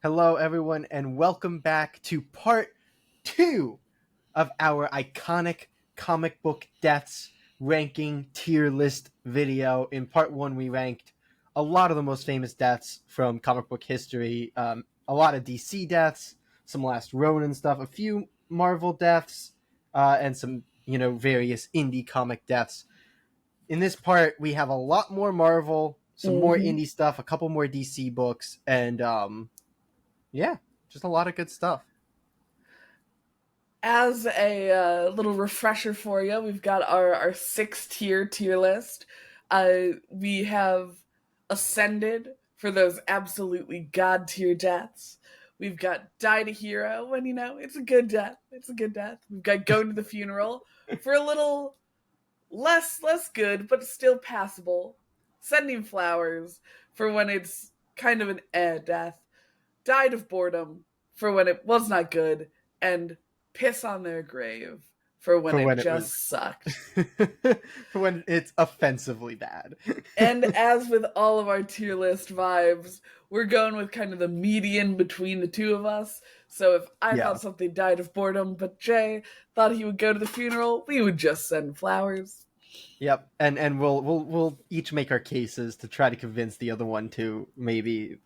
Hello, everyone, and welcome back to part two of our iconic comic book deaths ranking tier list video. In part one, we ranked a lot of the most famous deaths from comic book history, a lot of DC deaths, some Last Ronin stuff, a few Marvel deaths, and some various indie comic deaths. In this part, we have a lot more Marvel, some more hmm indie stuff, a couple more DC books, and yeah, just a lot of good stuff. As a little refresher for you, we've got our tier list. We have Ascended for those absolutely god tier deaths. We've got Die to Hero, and it's a good death. It's a good death. We've got Going to the Funeral for a little less good, but still passable. Sending Flowers for when it's kind of an death. Died of Boredom for when it was not good, and Piss on Their Grave for when For it when it was just sucked. for when it's offensively bad. And as with all of our tier list vibes, we're going with kind of the median between the two of us. So if I Yeah. thought something died of boredom, but Jay thought he would go to the funeral, we would just send flowers. Yep. And we'll each make our cases to try to convince the other one to maybe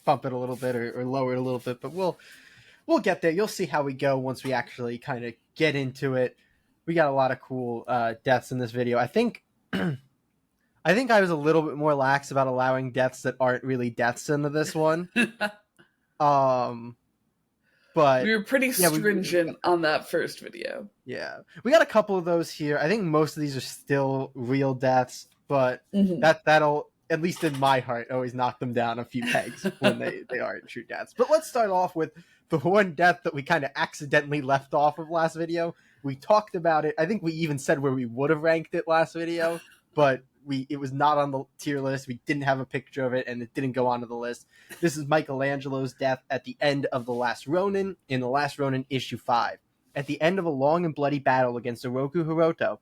bump it a little bit or lower it a little bit, but we'll get there. You'll see how we go once we actually kind of get into it. We got a lot of cool deaths in this video. I think I was a little bit more lax about allowing deaths that aren't really deaths into this one. Um but We were pretty yeah, stringent on that first video. yeah, we got a couple of those here. I think most of these are still real deaths, but Mm-hmm. that'll at least in my heart always knock them down a few pegs when they aren't true deaths. But let's start off with the one death that we kind of accidentally left off of last video. We talked about it. I think we even said where we would have ranked it last video, but it was not on the tier list. We didn't have a picture of it, and it didn't go onto the list. This is Michelangelo's death at the end of The Last Ronin in The Last Ronin issue 5. At the end of a long and bloody battle against Oroku Hiroto,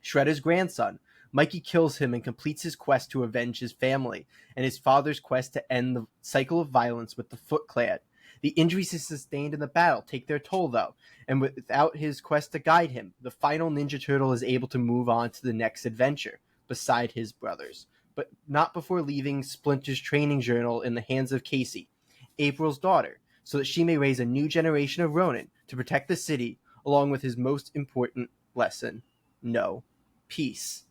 Shredder's grandson, Mikey kills him and completes his quest to avenge his family and his father's quest to end the cycle of violence with the Foot Clan. The injuries he sustained in the battle take their toll, though, and without his quest to guide him, the final Ninja Turtle is able to move on to the next adventure beside his brothers, but not before leaving Splinter's training journal in the hands of Casey, April's daughter, so that she may raise a new generation of Ronin to protect the city, along with his most important lesson: no peace.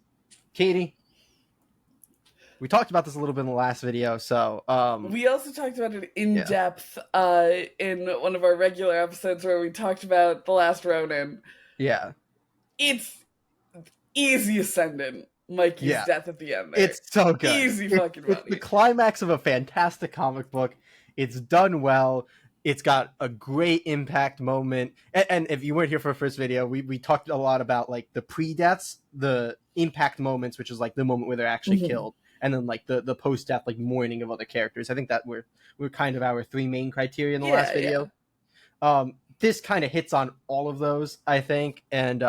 Katie, we talked about this a little bit in the last video, so We also talked about it in yeah, depth in one of our regular episodes where we talked about The Last Ronin. yeah, It's easy ascendant, Mikey's yeah. death at the end there. It's so good. Easy fucking It's the money. climax of a fantastic comic book. It's done well. It's got a great impact moment. And if you weren't here for the first video, we talked a lot about like the pre-deaths, the impact moments, which is like the moment where they're actually Mm-hmm. killed, and then like the post-death like mourning of other characters. I think that we're kind of our three main criteria in the last Yeah, yeah. video. This kind of hits on all of those, I think, and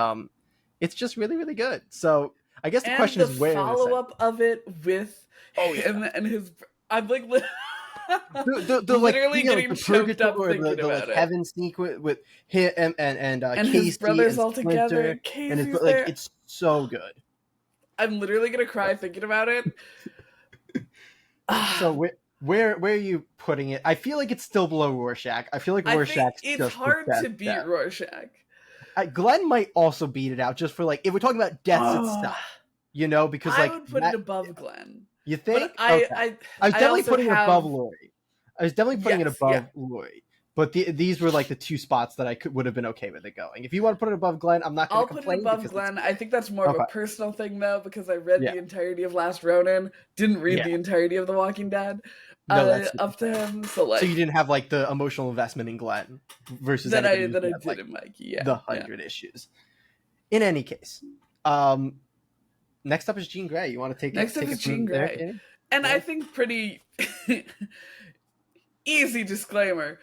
it's just really, really good. So I guess the And question the is where is follow it? up of it with Oh yeah, him and his. I'm like the like literally like getting the choked purgatory up or thinking the like about it. heaven sequence with him and And his Casey brothers and all together. Splinter and his Casey's like there. it's so good. I'm literally gonna cry thinking about it. So Ah, where are you putting it? I feel like it's still below Rorschach. I feel like I think Rorschach's it's just the hard best to beat death. Rorschach. Glenn might also beat it out just for like if we're talking about deaths Oh, itself, because I like would put it that above Glenn, you but think okay. I was I definitely also putting it above have Lori. I was definitely putting it yes, yeah. above Lori. But these were like the two spots that I would have been okay with it going. If you want to put it above Glenn, I'm not going to I'll put it complain above because it's Glenn. good. I think that's more of a Okay. personal thing though, because I read Yeah. the entirety of Last Ronin, didn't read Yeah. the entirety of The Walking Dead, No, that's super up to fair. him. So So you like didn't have like the emotional investment in Glenn versus anybody who's that I read did like in Mikey. the Yeah, yeah. 100 issues. In any case, um, next up is Jean Grey. You want to Next up take is it Jean from there, Grey, Katie? and I Yeah. think pretty easy disclaimer.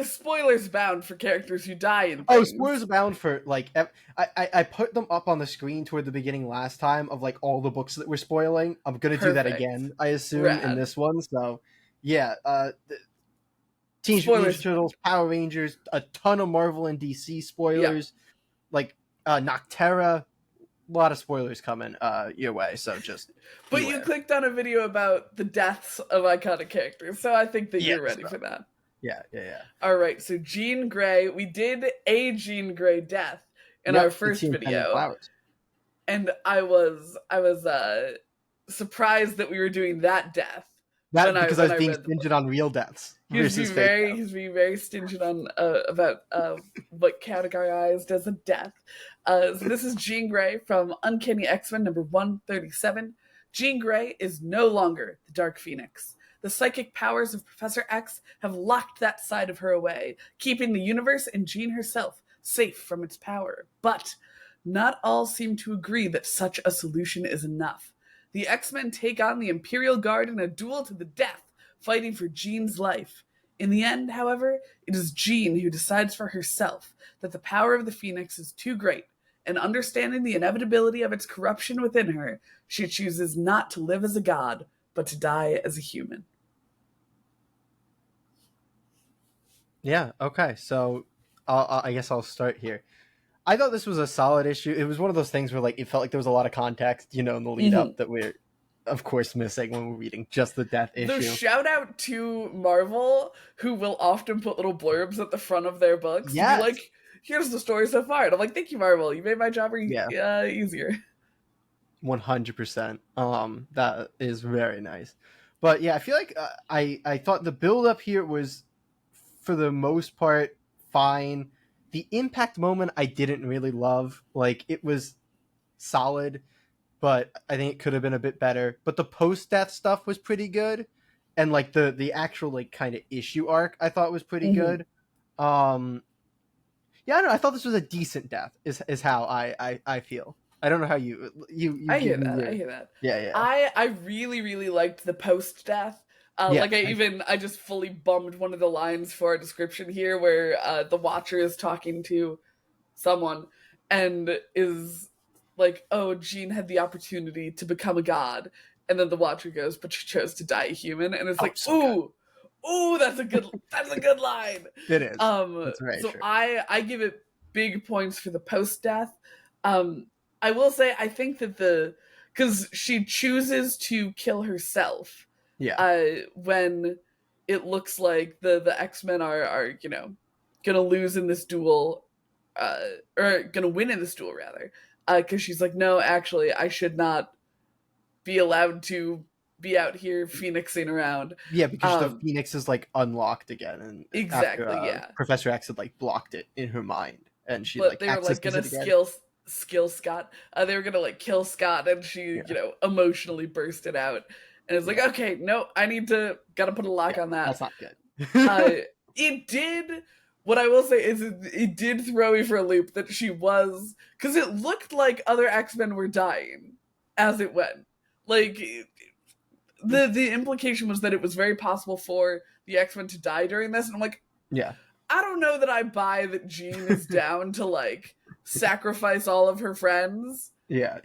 Spoilers bound for characters who die in Oh, spoilers things. abound for like I put them up on the screen toward the beginning last time of like all the books that we're spoiling. I'm gonna do that Perfect, again, I assume, in rad. this one. So yeah, Teenage Mutant Spoilers. Ninja Turtles, Power Rangers, a ton of Marvel and DC spoilers, like Noctera. A lot of spoilers coming your way, so just But you beware. clicked on a video about the deaths of iconic characters, so I think that you're ready so- for that. Yeah. All right, so Jean Grey, we did a Jean Grey death in Yep, our it's first the Intended video, Flowers. and I was surprised that we were doing that death. That when because I was being read the stinged on real deaths He was versus being fake very, deaths. he's being very stingent on about what categorized as a death. So this is Jean Grey from Uncanny X-Men number 137. Jean Grey is no longer the Dark Phoenix. The psychic powers of Professor X have locked that side of her away, keeping the universe and Jean herself safe from its power. But not all seem to agree that such a solution is enough. The X-Men take on the Imperial Guard in a duel to the death, fighting for Jean's life. In the end, however, it is Jean who decides for herself that the power of the Phoenix is too great, and understanding the inevitability of its corruption within her, she chooses not to live as a god, but to die as a human. Yeah. Okay. So, I guess I'll start here. I thought this was a solid issue. It was one of those things where like it felt like there was a lot of context, in the lead up that we're, of course, missing when we're reading just the death issue. The shout out to Marvel, who will often put little blurbs at the front of their books. Yes. To be like, here's the story so far. And I'm like, thank you, Marvel. You made my job easier. 100%. That is very nice. But yeah, I feel like I thought the build up here was, for the most part, fine. The impact moment I didn't really love. Like, it was solid, but I think it could have been a bit better. But the post-death stuff was pretty good. And like the actual like kind of issue arc I thought was pretty good. Yeah, I don't know. I thought this was a decent death is how I feel. I don't know how you I hear that. Yeah. I really, really liked the post-death. I just fully bummed one of the lines for a description here where the Watcher is talking to someone and is like, oh, Jean had the opportunity to become a god. And then the Watcher goes, but she chose to die a human. And it's ooh, that's a good line. It is. That's very true. I give it big points for the post-death. I will say, I think that because she chooses to kill herself. Yeah. When it looks like the X-Men are gonna lose in this duel, or gonna win in this duel rather, because she's like, no, actually, I should not be allowed to be out here phoenixing around. Yeah, because the Phoenix is like unlocked again, and exactly, after, Professor X had like blocked it in her mind, and she they were like gonna skill Scott. They were gonna like kill Scott, and she emotionally bursted out. And it's like, okay, no, gotta put a lock on that. That's not good. It did, what I will say is it did throw me for a loop that she was, because it looked like other X-Men were dying as it went. Like, the implication was that it was very possible for the X-Men to die during this, and I'm like, yeah, I don't know that I buy that Jean is down to, like, sacrifice all of her friends. Yeah.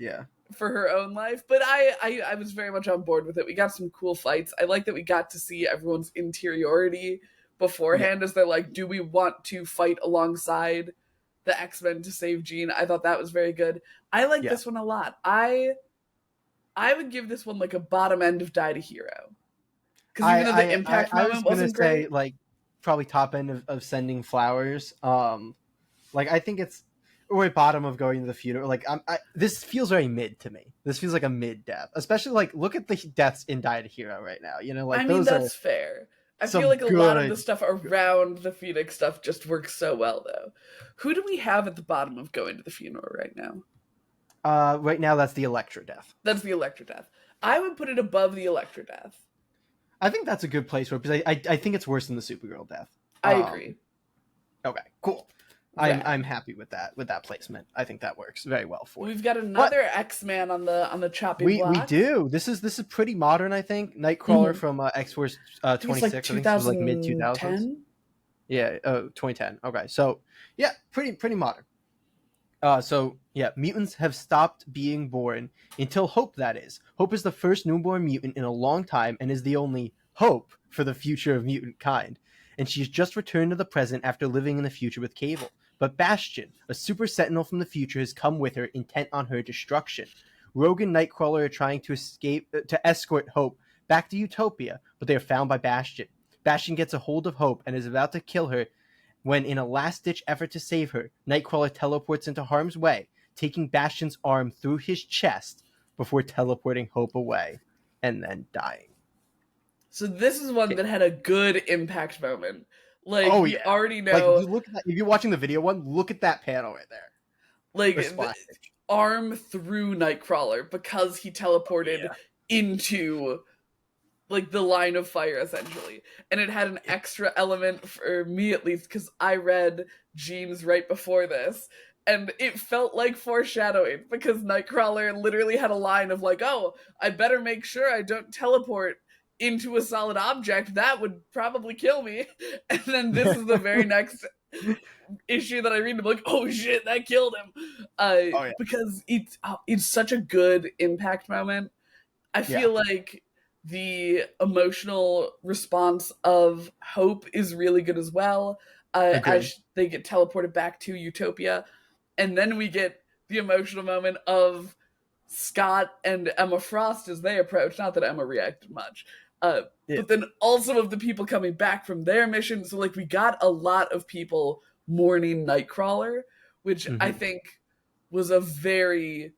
For her own life, but I was very much on board with it. We got some cool fights. I like that we got to see everyone's interiority beforehand, as they're like, do we want to fight alongside the X-Men to save Jean? I thought that was very good. I like this one a lot. I would give this one like a bottom end of Die to Hero, because even though the impact moment wasn't great, say like probably top end of Sending Flowers. Like I think it's. Or bottom of Going to the Funeral. Like this feels very mid to me. This feels like a mid death, especially like look at the deaths in Die to Hero right now. Like I mean, that's fair. I feel like a lot of the stuff around the Phoenix stuff just works so well, though. Who do we have at the bottom of Going to the Funeral right now? Right now that's the Elektra death. That's the Elektra death. I would put it above the Elektra death. I think that's a good place for it, because I think it's worse than the Supergirl death. I agree. Okay, cool. I'm happy with that placement. I think that works very well for. We've got another X-Man on the chopping block. We do. This is pretty modern, I think. Nightcrawler from X-Force 26. Like I think this was like mid 2000s. Yeah, 2010. Okay, so yeah, pretty modern. So yeah, mutants have stopped being born until Hope. That is, Hope is the first newborn mutant in a long time and is the only hope for the future of mutant kind. and she's just returned to the present after living in the future with Cable. But Bastion, a super sentinel from the future, has come with her, intent on her destruction. Rogue and Nightcrawler are trying to escort Hope back to Utopia, but they are found by Bastion. Bastion gets a hold of Hope and is about to kill her when, in a last-ditch effort to save her, Nightcrawler teleports into harm's way, taking Bastion's arm through his chest before teleporting Hope away, and then dying. So this is one that had a good impact moment. Like, Oh, we yeah. already Like, know, you look at that, if you're watching the video one, look at that panel right there. like, The splash page. arm through Nightcrawler because he teleported into, like, the line of fire, essentially. And it had an extra element, for me at least, because I read Jeans right before this, and it felt like foreshadowing, because Nightcrawler literally had a line of, like, oh, I better make sure I don't teleport into a solid object. That would probably kill me. And then this is the very next issue that I read, and I'm like, oh shit, that killed him. Because it's such a good impact moment. I feel like the emotional response of Hope is really good as well, as they get teleported back to Utopia. And then we get the emotional moment of Scott and Emma Frost as they approach. Not that Emma reacted much. But then also of the people coming back from their mission. So, like, we got a lot of people mourning Nightcrawler, which I think was a very,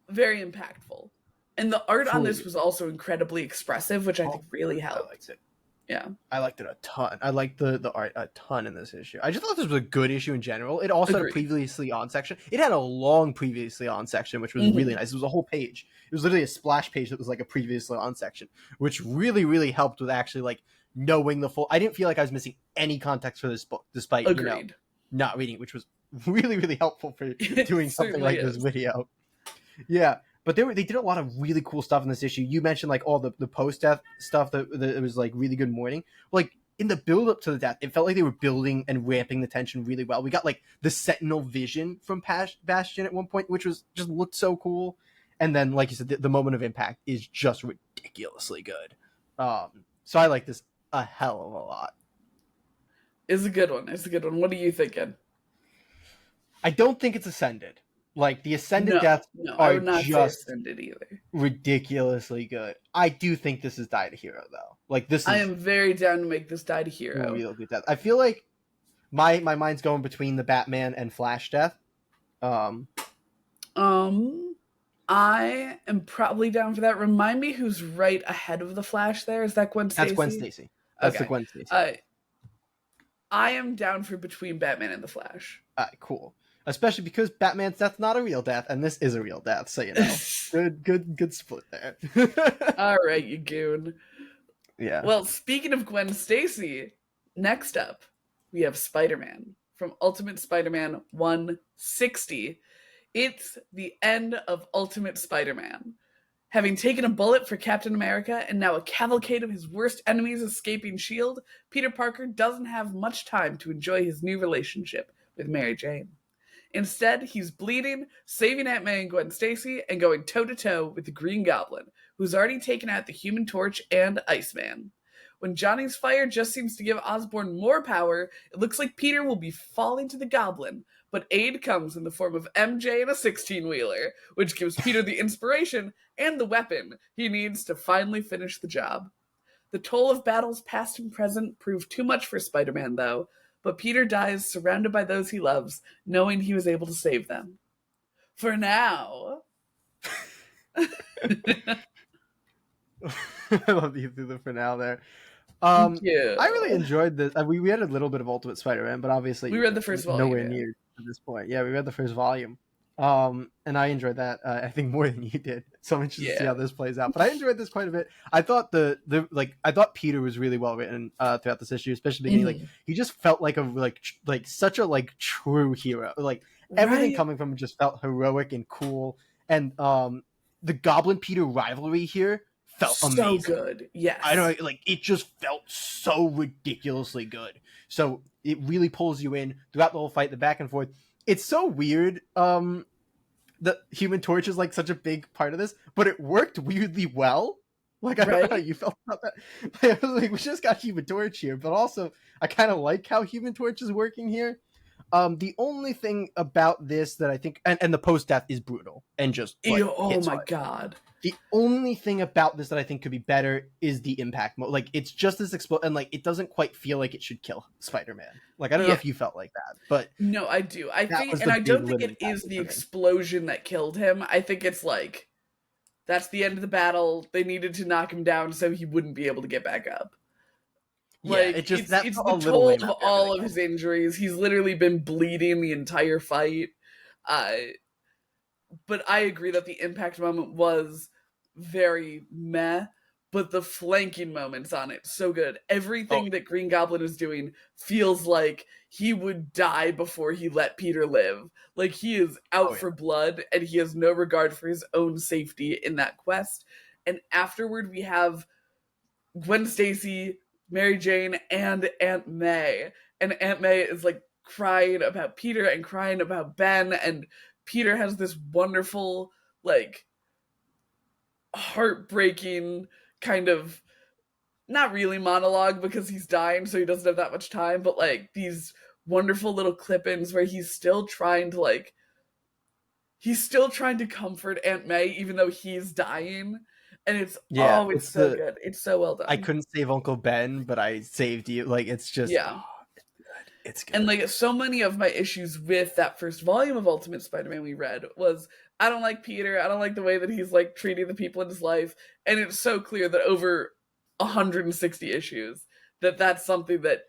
very impactful. And the art on this was also incredibly expressive, which I think really helped. I liked it. Yeah. I liked it a ton. I liked the art a ton in this issue. I just thought this was a good issue in general. It also had a previously on section. It had a long previously on section, which was really nice. It was a whole page. It was literally a splash page that was like a previously on section, which really, really helped with actually like knowing the full. I didn't feel like I was missing any context for this book, despite not reading it, which was really, really helpful for doing something like this video. Yeah. But they did a lot of really cool stuff in this issue. You mentioned like all the post-death stuff that it was like really good mourning. Like in the build-up to the death, it felt like they were building and ramping the tension really well. We got like the Sentinel vision from Bastion at one point, which was just looked so cool. And then, like you said, the moment of impact is just ridiculously good. So I like this a hell of a lot. It's a good one. It's a good one. What are you thinking? I don't think it's Ascended. Like, the Ascended deaths are just Ascended either. Ridiculously good. I do think this is Die to Hero, though. Like, this is... I am very down to make this Die to Hero. Real good death. I feel like my mind's going between the Batman and Flash death. I am probably down for that. Remind me who's right ahead of the Flash there. Is that Gwen Stacy? That's Gwen Stacy. That's the Gwen Stacy. I am down for between Batman and the Flash. Cool. Especially because Batman's death's not a real death, and this is a real death, so you know. good split there. All right, you goon. Yeah. Well, speaking of Gwen Stacy, next up, we have Spider-Man from Ultimate Spider-Man 160. It's the end of Ultimate Spider-Man. Having taken a bullet for Captain America and now a cavalcade of his worst enemies escaping S.H.I.E.L.D., Peter Parker doesn't have much time to enjoy his new relationship with Mary Jane. Instead, he's bleeding, saving Aunt May and Gwen Stacy, and going toe-to-toe with the Green Goblin, who's already taken out the Human Torch and Iceman. When Johnny's fire just seems to give Osborn more power, it looks like Peter will be falling to the Goblin, but aid comes in the form of MJ and a 16-wheeler, which gives Peter the inspiration and the weapon he needs to finally finish the job. The toll of battles past and present prove too much for Spider-Man, though, but Peter dies surrounded by those he loves, knowing he was able to save them. For now. I love you through the for now there. I really enjoyed this. We read a little bit of Ultimate Spider-Man, but obviously we read the first volume. Nowhere near to this point. Yeah, we read the first volume. And I enjoyed that. I think more than you did. So I'm interested to see how this plays out. But I enjoyed this quite a bit. I thought I thought Peter was really well written throughout this issue, especially beginning. Like he just felt like such a true hero. Like everything coming from him just felt heroic and cool. And the Goblin Peter rivalry here felt amazing. So good. Yes. I don't it just felt so ridiculously good. So it really pulls you in throughout the whole fight, the back and forth. It's so weird. The Human Torch is like such a big part of this, but it worked weirdly well. Like, I don't know how Right? you felt about that. Like, I was like, we just got Human Torch here, but also I kind of like how Human Torch is working here. The only thing about this that I think, and the post death is brutal and just like Oh hits my hard. god. The only thing about this that I think could be better is the impact mode. Like, it's just this explode, and like it doesn't quite feel like it should kill Spider-Man. Like, I don't know Yeah. if you felt like that, but No, I do. I that think, was and the I big don't think limiting it is factor the for me. explosion that killed him. I think it's like that's the end of the battle. They needed to knock him down so he wouldn't be able to get back up. Yeah, Like it just that it's felt the a little toll lame of after all everything of else. his injuries. He's literally been bleeding the entire fight. Uh, but I agree that the impact moment was very meh. But the flanking moments on it, so good. Oh, Everything that Green Goblin is doing feels like he would die before he let Peter live. Like he is oh out yeah, for blood and he has no regard for his own safety in that quest. And afterward, we have Gwen Stacy, Mary Jane, and Aunt May. And Aunt May is like crying about Peter and crying about Ben. And Peter has this wonderful, like, heartbreaking kind of not really monologue because he's dying, so he doesn't have that much time, but like these wonderful little clip-ins where he's still trying to comfort Aunt May even though he's dying. And yeah. it's It's so the good. It's so well I done. couldn't save Uncle Ben, but I saved you. Like, it's just Yeah. it's And good. like so many of my issues with that first volume of Ultimate Spider-Man we read was I don't like Peter. I don't like the way that he's like treating the people in his life. And it's so clear that over 160 issues that that's something that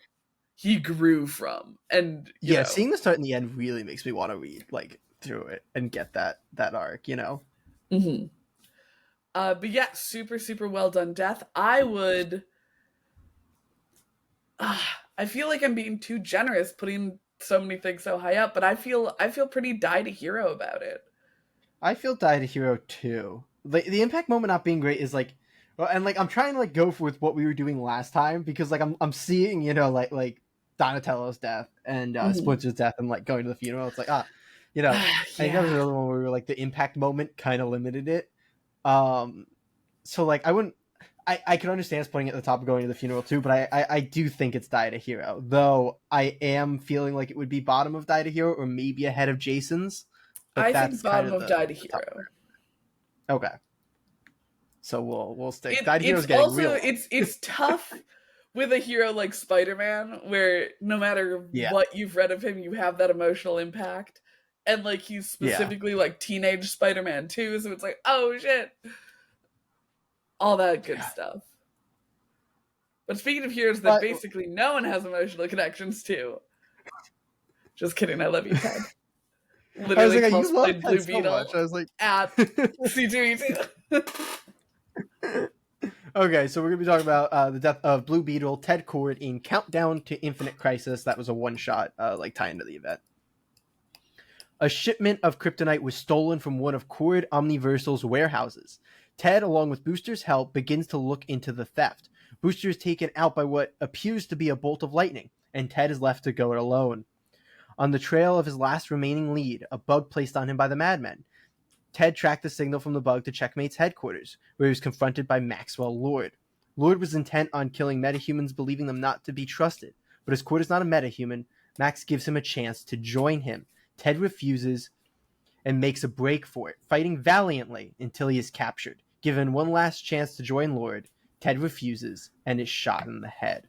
he grew from. And Yeah, seeing the start and the end really makes me want to read like through it and get that arc. You know. mhm. But yeah, super super well done, Death. I feel like I'm being too generous putting so many things so high up, but I feel pretty die to hero about it. I feel Die to Hero too. Like, the impact moment not being great is like, well, and like I'm trying to like go with what we were doing last time because like I'm seeing, you know, like Donatello's death and Mhm. Splinter's death and like going to the funeral. It's like, you know, I think that was Yeah. another one where we were like the impact moment kind of limited it. Um, so like I wouldn't. I can understand us putting it at the top of going to the funeral too, but I do think it's Die to Hero. Though I am feeling like it would be bottom of Die to Hero or maybe ahead of Jason's, but I think that's kind bottom of of die to the top. hero. Okay, so we'll stick. It Die to Hero's it's getting also real long. it's tough with a hero like Spider-Man where no matter Yeah, what you've read of him, you have that emotional impact. And like he's yeah. specifically like teenage Spider-Man too, so it's like, oh shit. All that good stuff. But speaking of heroes that But basically no one has emotional connections to. Just kidding, I love you, Ted. I was Literally like, you love cosplayed Ted Blue so much. Beetle I was like, at C2E2. okay, so we're gonna be talking about the death of Blue Beetle, Ted Kord in Countdown to Infinite Crisis. That was a one shot, like tie into the event. A shipment of kryptonite was stolen from one of Kord Omniversal's warehouses. Ted, along with Booster's help, begins to look into the theft. Booster is taken out by what appears to be a bolt of lightning, and Ted is left to go it alone. On the trail of his last remaining lead, a bug placed on him by the Madmen, Ted tracked the signal from the bug to Checkmate's headquarters, where he was confronted by Maxwell Lord. Lord was intent on killing metahumans, believing them not to be trusted, but as Kord is not a metahuman, Max gives him a chance to join him. Ted refuses and makes a break for it, fighting valiantly until he is captured. Given one last chance to join Lord, Ted refuses and is shot in the head.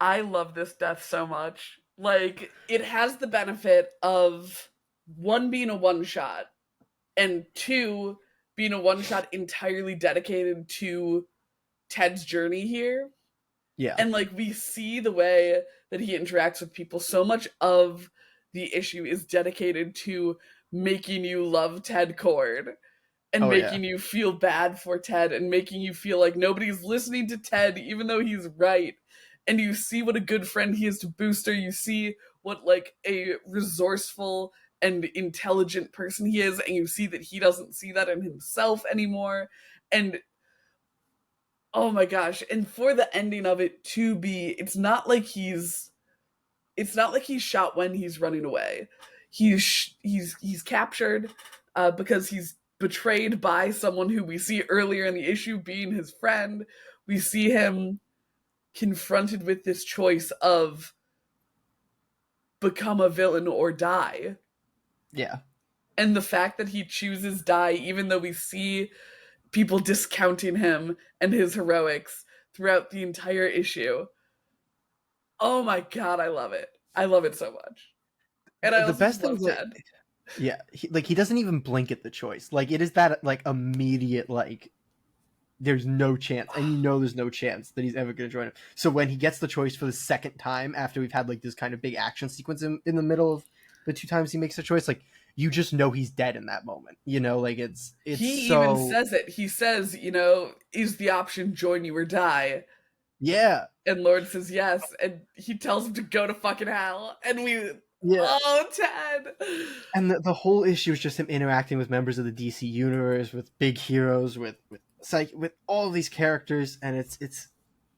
I love this death so much. Like, it has the benefit of one being a one shot, and two being a one shot entirely dedicated to Ted's journey here. Yeah. And like we see the way that he interacts with people. So much of the issue is dedicated to making you love Ted Kord and Oh yeah. making you feel bad for Ted and making you feel like nobody's listening to Ted even though he's right. And you see what a good friend he is to Booster. You see what like a resourceful and intelligent person he is, and you see that he doesn't see that in himself anymore. And oh my gosh, and for the ending of it to be it's not like he's shot when he's running away. He's captured because betrayed by someone who we see earlier in the issue being his friend. We see him confronted with this choice of become a villain or die. Yeah. And the fact that he chooses die, even though we see people discounting him and his heroics throughout the entire issue. Oh my god, I love it. I love it so much. And I The also best just thing love is, Ted. yeah, he doesn't even blink at the choice. Like, it is that, like, immediate, like, there's no chance, and you know there's no chance that he's ever going to join him. So when he gets the choice for the second time, after we've had, like, this kind of big action sequence in the middle of the two times he makes the choice, like, you just know he's dead in that moment. You know, like, it's He so... even says it. He says, is the option join you or die? Yeah. And Lord says yes, and he tells him to go to fucking hell. And Yeah. oh, Ted! And the whole issue is just him interacting with members of the DC universe, with big heroes, with all of these characters, and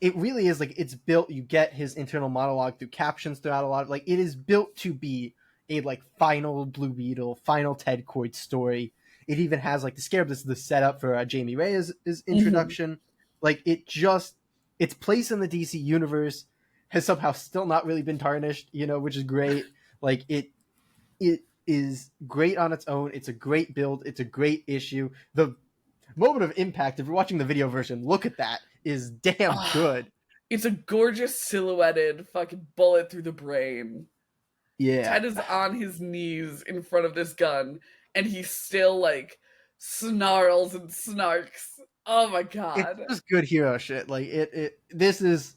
it really is, like, it's built. You get his internal monologue through captions throughout a lot of, like, it is built to be a, like, final Blue Beetle, final Ted Kord story. It even has, like, the Scarab. This is the setup for Jamie Reyes' introduction. Like, its place in the DC universe has somehow still not really been tarnished, which is great. Like, it is great on its own. It's a great build. It's a great issue. The moment of impact, if you're watching the video version, look at that, is damn good. It's a gorgeous silhouetted fucking bullet through the brain. Yeah. Ted is on his knees in front of this gun, and he still, like, snarls and snarks. Oh my god. It's just good hero shit. Like, this is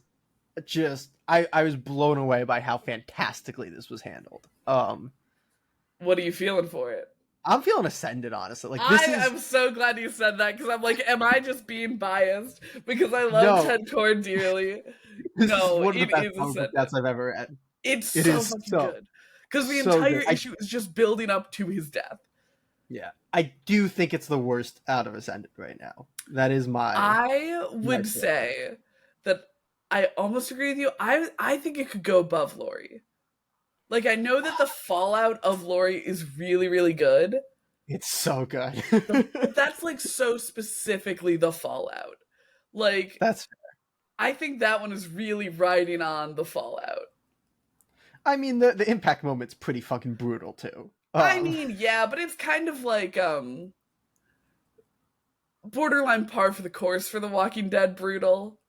just... I was blown away by how fantastically this was handled. What are you feeling for it? I'm feeling ascended, honestly. Like, I'm so glad you said that, because I'm like, am I just being biased because I love Ted Kord dearly? No, one of the best comic deaths I've ever read. It's so fucking good. Because the entire issue is just building up to his death. Yeah. I do think it's the worst out of Ascended right now. That is I would say that I almost agree with you. I think it could go above Laurie. Like, I know that the fallout of Laurie is really, really good. It's so good. But that's, like, so specifically the fallout. Like, that's fair. I think that one is really riding on the fallout. I mean, the impact moment's pretty fucking brutal, too. I mean, yeah, but it's kind of like, borderline par for the course for The Walking Dead brutal.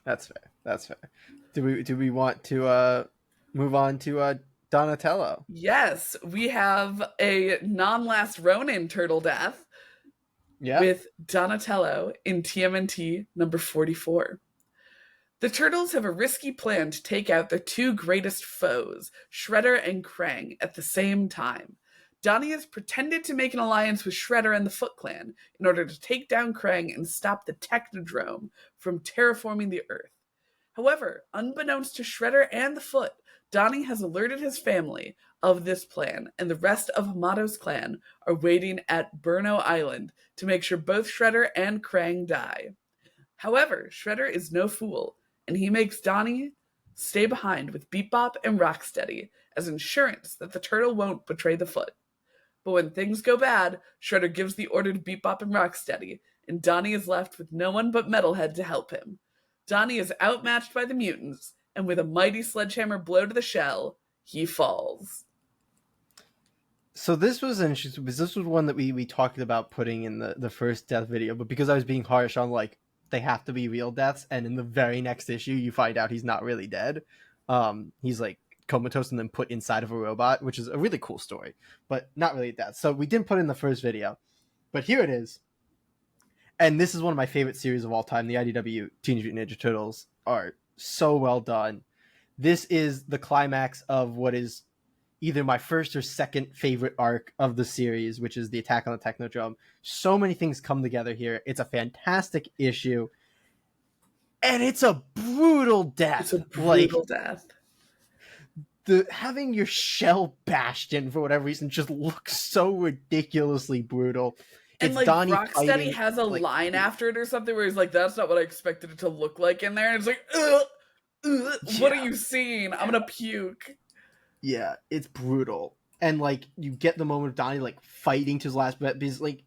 That's fair. Do we want to move on to Donatello? Yes, we have a non-last Ronin turtle death. Yeah. With Donatello in TMNT number 44. The Turtles have a risky plan to take out their two greatest foes, Shredder and Krang, at the same time. Donnie has pretended to make an alliance with Shredder and the Foot Clan in order to take down Krang and stop the Technodrome from terraforming the Earth. However, unbeknownst to Shredder and the Foot, Donnie has alerted his family of this plan, and the rest of Hamato's clan are waiting at Burno Island to make sure both Shredder and Krang die. However, Shredder is no fool, and he makes Donnie stay behind with Bebop and Rocksteady as insurance that the turtle won't betray the Foot. But when things go bad, Shredder gives the order to Bebop and Rocksteady, and Donnie is left with no one but Metalhead to help him. Donnie is outmatched by the mutants, and with a mighty sledgehammer blow to the shell, he falls. So this was interesting, because this was one that we talked about putting in the first death video, but because I was being harsh on, like, they have to be real deaths, and in the very next issue you find out he's not really dead. He's, like, comatose and then put inside of a robot, which is a really cool story, but not really death. So we didn't put it in the first video, but here it is. And this is one of my favorite series of all time. The IDW Teenage Mutant Ninja Turtles are so well done. This is the climax of what is either my first or second favorite arc of the series, which is the attack on the Technodrome. So many things come together here. It's a fantastic issue. And it's a brutal death. It's a brutal death. Having your shell bashed in for whatever reason just looks so ridiculously brutal. And, it's like, Donnie Rocksteady fighting, has a line after it or something where he's like, that's not what I expected it to look like in there. And it's like, what are you seeing? I'm gonna puke. Yeah, it's brutal. and like you get the moment of Donnie like fighting to his last breath because like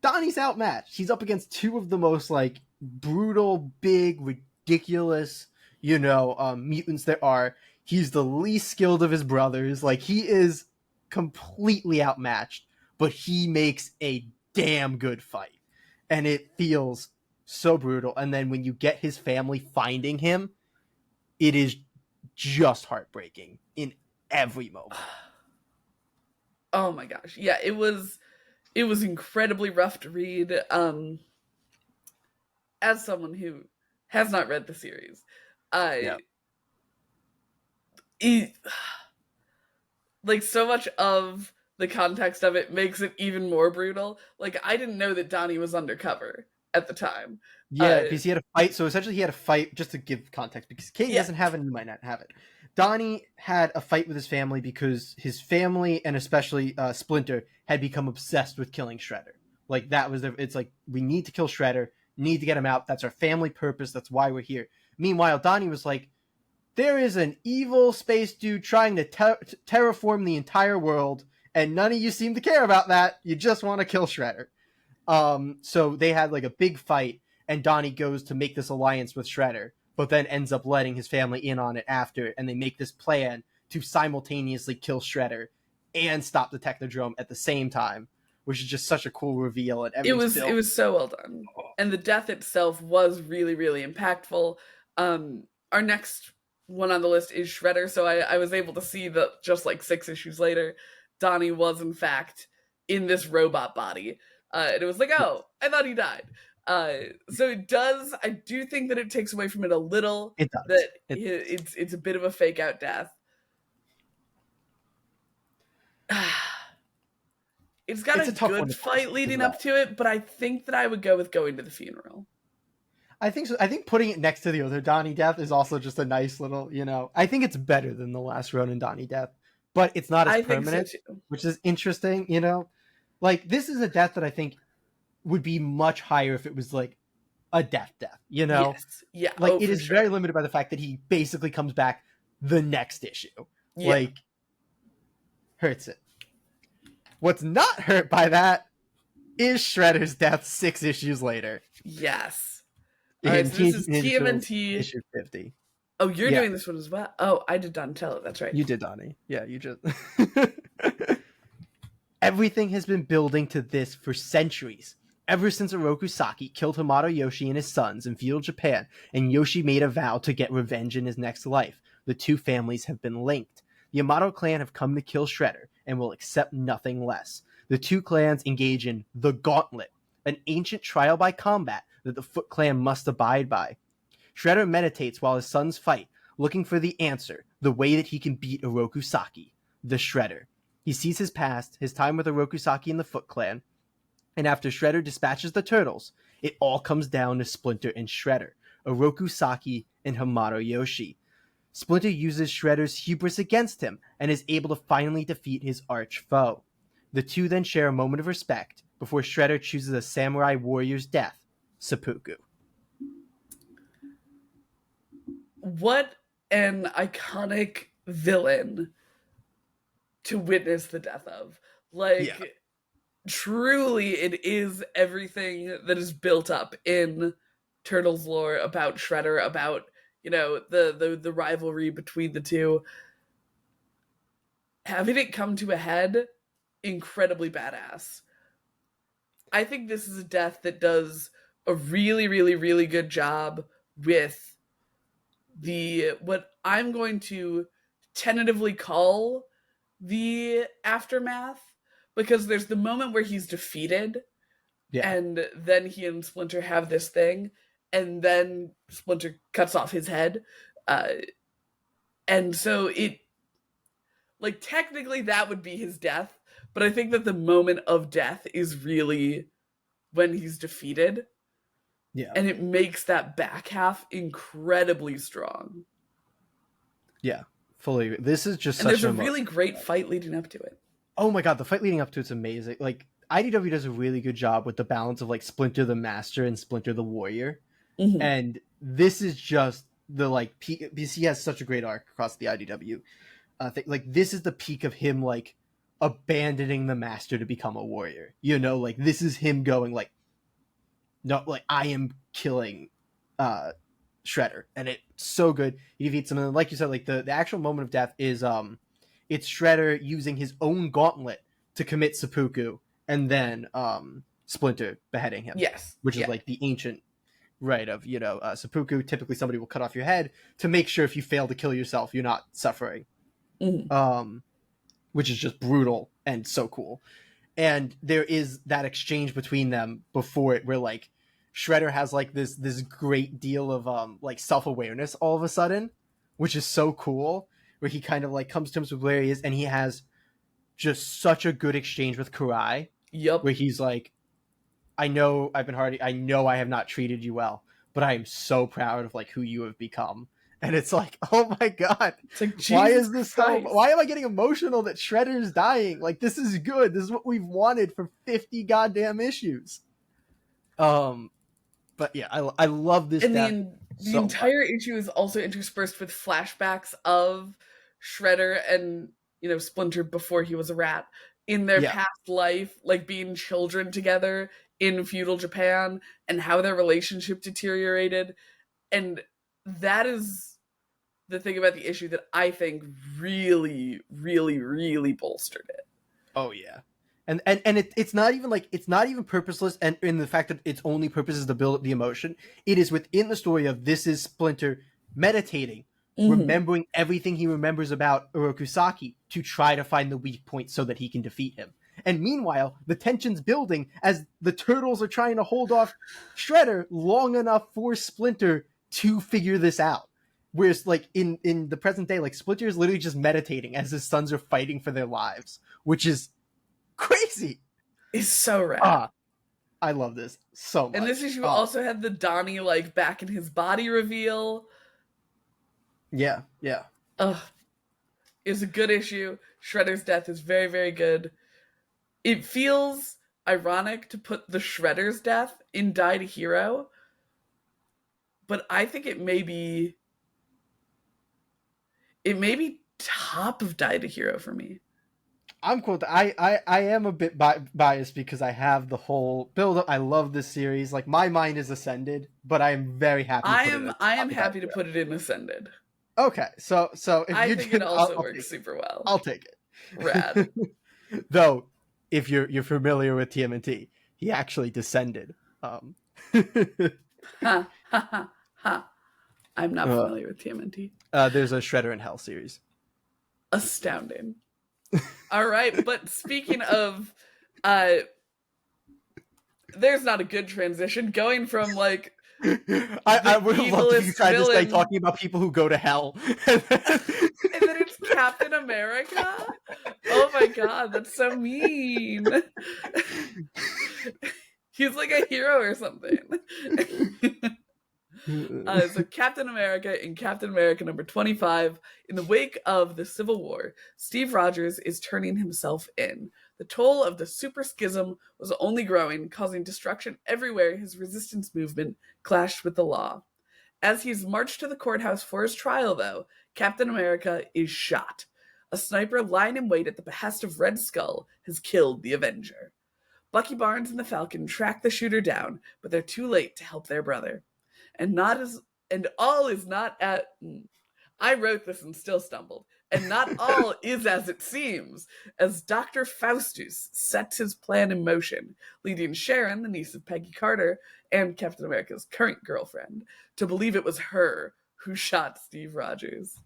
Donnie's outmatched. He's up against two of the most like brutal, big, ridiculous, mutants there are. He's the least skilled of his brothers. Like he is completely outmatched, but he makes a damn good fight. And it feels so brutal. And then when you get his family finding him, it is just heartbreaking in every moment. Oh my gosh. Yeah, it was incredibly rough to read. As someone who has not read the series, Yeah. Like so much of the context of it makes it even more brutal. Like I didn't know that Donnie was undercover at the time. Yeah, because he had a fight. So essentially, he had a fight, just to give context, because Katie Yeah. doesn't have it and you might not have it. Donnie had a fight with his family because his family, and especially Splinter, had become obsessed with killing Shredder. Like, that was it's like, we need to kill Shredder, need to get him out. That's our family purpose. That's why we're here. Meanwhile, Donnie was like, there is an evil space dude trying to terraform the entire world, and none of you seem to care about that. You just want to kill Shredder. So they had like a big fight, and Donnie goes to make this alliance with Shredder, but then ends up letting his family in on it after, and they make this plan to simultaneously kill Shredder and stop the Technodrome at the same time, which is just such a cool reveal. And it was so well done, and the death itself was really, really impactful. Our next one on the list is Shredder, so I was able to see that just like 6 issues later, Donnie was in fact in this robot body, and it was like, oh, I thought he died. So it does. I do think that it takes away from it a little. It does. That it's a bit of a fake out death. It's got a good fight leading up to it, but I think that I would go with Going to the Funeral. I think so. I think putting it next to the other Donnie death is also just a nice little, I think it's better than the last Ronin Donnie death, but it's not as permanent, which is interesting, Like, this is a death that I think would be much higher if it was like a death, Yes. Yeah. Like, it is very limited by the fact that he basically comes back the next issue. Yeah. Like, hurts it. What's not hurt by that is Shredder's death 6 issues later. Yes. All right, so this is TMNT issue 50. Oh, you're doing this one as well. Oh, I did Donatello. That's right. You did Donnie. Yeah, you just. Everything has been building to this for centuries. Ever since Oroku Saki killed Hamato Yoshi and his sons in feudal Japan, and Yoshi made a vow to get revenge in his next life, the two families have been linked. The Yamato clan have come to kill Shredder and will accept nothing less. The two clans engage in the Gauntlet, an ancient trial by combat that the Foot Clan must abide by. Shredder meditates while his sons fight, looking for the answer, the way that he can beat Oroku Saki, the Shredder. He sees his past, his time with Oroku Saki and the Foot Clan, and after Shredder dispatches the turtles, it all comes down to Splinter and Shredder, Oroku Saki and Hamato Yoshi. Splinter uses Shredder's hubris against him and is able to finally defeat his arch foe. The two then share a moment of respect before Shredder chooses a samurai warrior's death, seppuku. What an iconic villain to witness the death of. Like, truly, it is everything that is built up in Turtles lore about Shredder, about, the rivalry between the two. Having it come to a head, incredibly badass. I think this is a death that does a really, really, really good job with what I'm going to tentatively call the aftermath, because there's the moment where he's defeated, and then he and Splinter have this thing, and then Splinter cuts off his head, and so it, like, technically that would be his death, but I think that the moment of death is really when he's defeated. Yeah. And it makes that back half incredibly strong. Yeah, fully. This is just there's a really great fight leading up to it. Oh my god, the fight leading up to it's amazing. Like, IDW does a really good job with the balance of like Splinter the Master and Splinter the Warrior. Mm-hmm. And this is just the like peak, because he has such a great arc across the IDW thing. Like, this is the peak of him like abandoning the master to become a warrior. You know, like this is him going like, no, like I am killing Shredder, and it's so good. He defeats him, and like you said, like the actual moment of death is it's Shredder using his own gauntlet to commit seppuku, and then Splinter beheading him. Yes, which is like the ancient rite of, you know, seppuku. Typically, somebody will cut off your head to make sure if you fail to kill yourself, you're not suffering. Which is just brutal and so cool. And there is that exchange between them before it, where like Shredder has like this great deal of like self-awareness all of a sudden, which is so cool, where he kind of like comes to terms with where he is, and he has just such a good exchange with Karai. Yep. Where he's like, I know I've been hard, I know I have not treated you well, but I am so proud of like who you have become. And it's like, oh my god, it's like, why is this so, why am I getting emotional that Shredder's dying? Like, this is good. This is what we've wanted for 50 goddamn issues. But yeah, I love this. And the entire issue is also interspersed with flashbacks of Shredder and, you know, Splinter before he was a rat in their past life, like being children together in feudal Japan, and how their relationship deteriorated. And that is the thing about the issue that I think really, really, really bolstered it. Oh yeah. And it's not even like, it's not even purposeless, and in the fact that its only purpose is to build the emotion. It is within the story of this is Splinter meditating, remembering everything he remembers about Orokusaki to try to find the weak point so that he can defeat him. And meanwhile, the tension's building as the turtles are trying to hold off Shredder long enough for Splinter to figure this out. Whereas, like, in the present day, like, Splinter is literally just meditating as his sons are fighting for their lives, which is crazy. It's so rad. I love this so much. And this issue also had the Donnie, like, back in his body reveal. Yeah. It's a good issue. Shredder's death is very, very good. It feels ironic to put the Shredder's death in Die to Hero, but I think it may be top of Die to Hero for me. I'm cool. I am a bit biased because I have the whole build up. I love this series. Like, my mind is Ascended, but I am very happy. I am happy to put it in Ascended. Okay, so if I you think it also works super well. I'll take it. Rad. Though, if you're familiar with TMNT, he actually descended. Ha ha ha ha. I'm not familiar with TMNT. There's a Shredder in Hell series. Astounding. All right, but speaking of, there's not a good transition going from like. I would have loved if you tried to stay talking about people who go to hell. And then it's Captain America? Oh my god, that's so mean. He's like a hero or something. So Captain America in Captain America number 25. In the wake of the Civil War, Steve Rogers is turning himself in. The toll of the super schism was only growing, causing destruction everywhere his resistance movement clashed with the law. As he's marched to the courthouse for his trial, though, Captain America is shot. A sniper lying in wait at the behest of Red Skull has killed the Avenger. Bucky Barnes and the Falcon track the shooter down, but they're too late to help their brother. All is not at... I wrote this and still stumbled. And not all is as it seems, as Dr. Faustus sets his plan in motion, leading Sharon, the niece of Peggy Carter, and Captain America's current girlfriend, to believe it was her who shot Steve Rogers.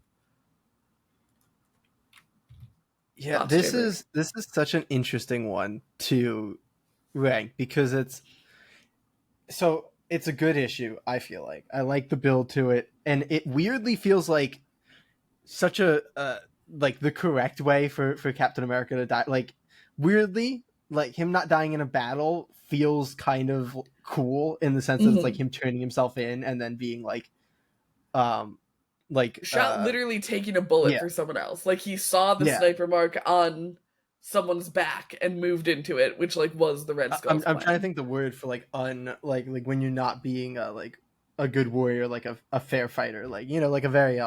Yeah, this is such an interesting one to rank, because it's a good issue, I feel like. I like the build to it, and it weirdly feels like such a like the correct way for Captain America to die. Like, weirdly, like him not dying in a battle feels kind of cool in the sense that it's like him turning himself in and then being like shot, literally taking a bullet for someone else. Like, he saw the sniper mark on someone's back and moved into it, which like was the Red Skull's I'm trying to think the word for like like when you're not being like a good warrior, like a fair fighter, like, you know, like a very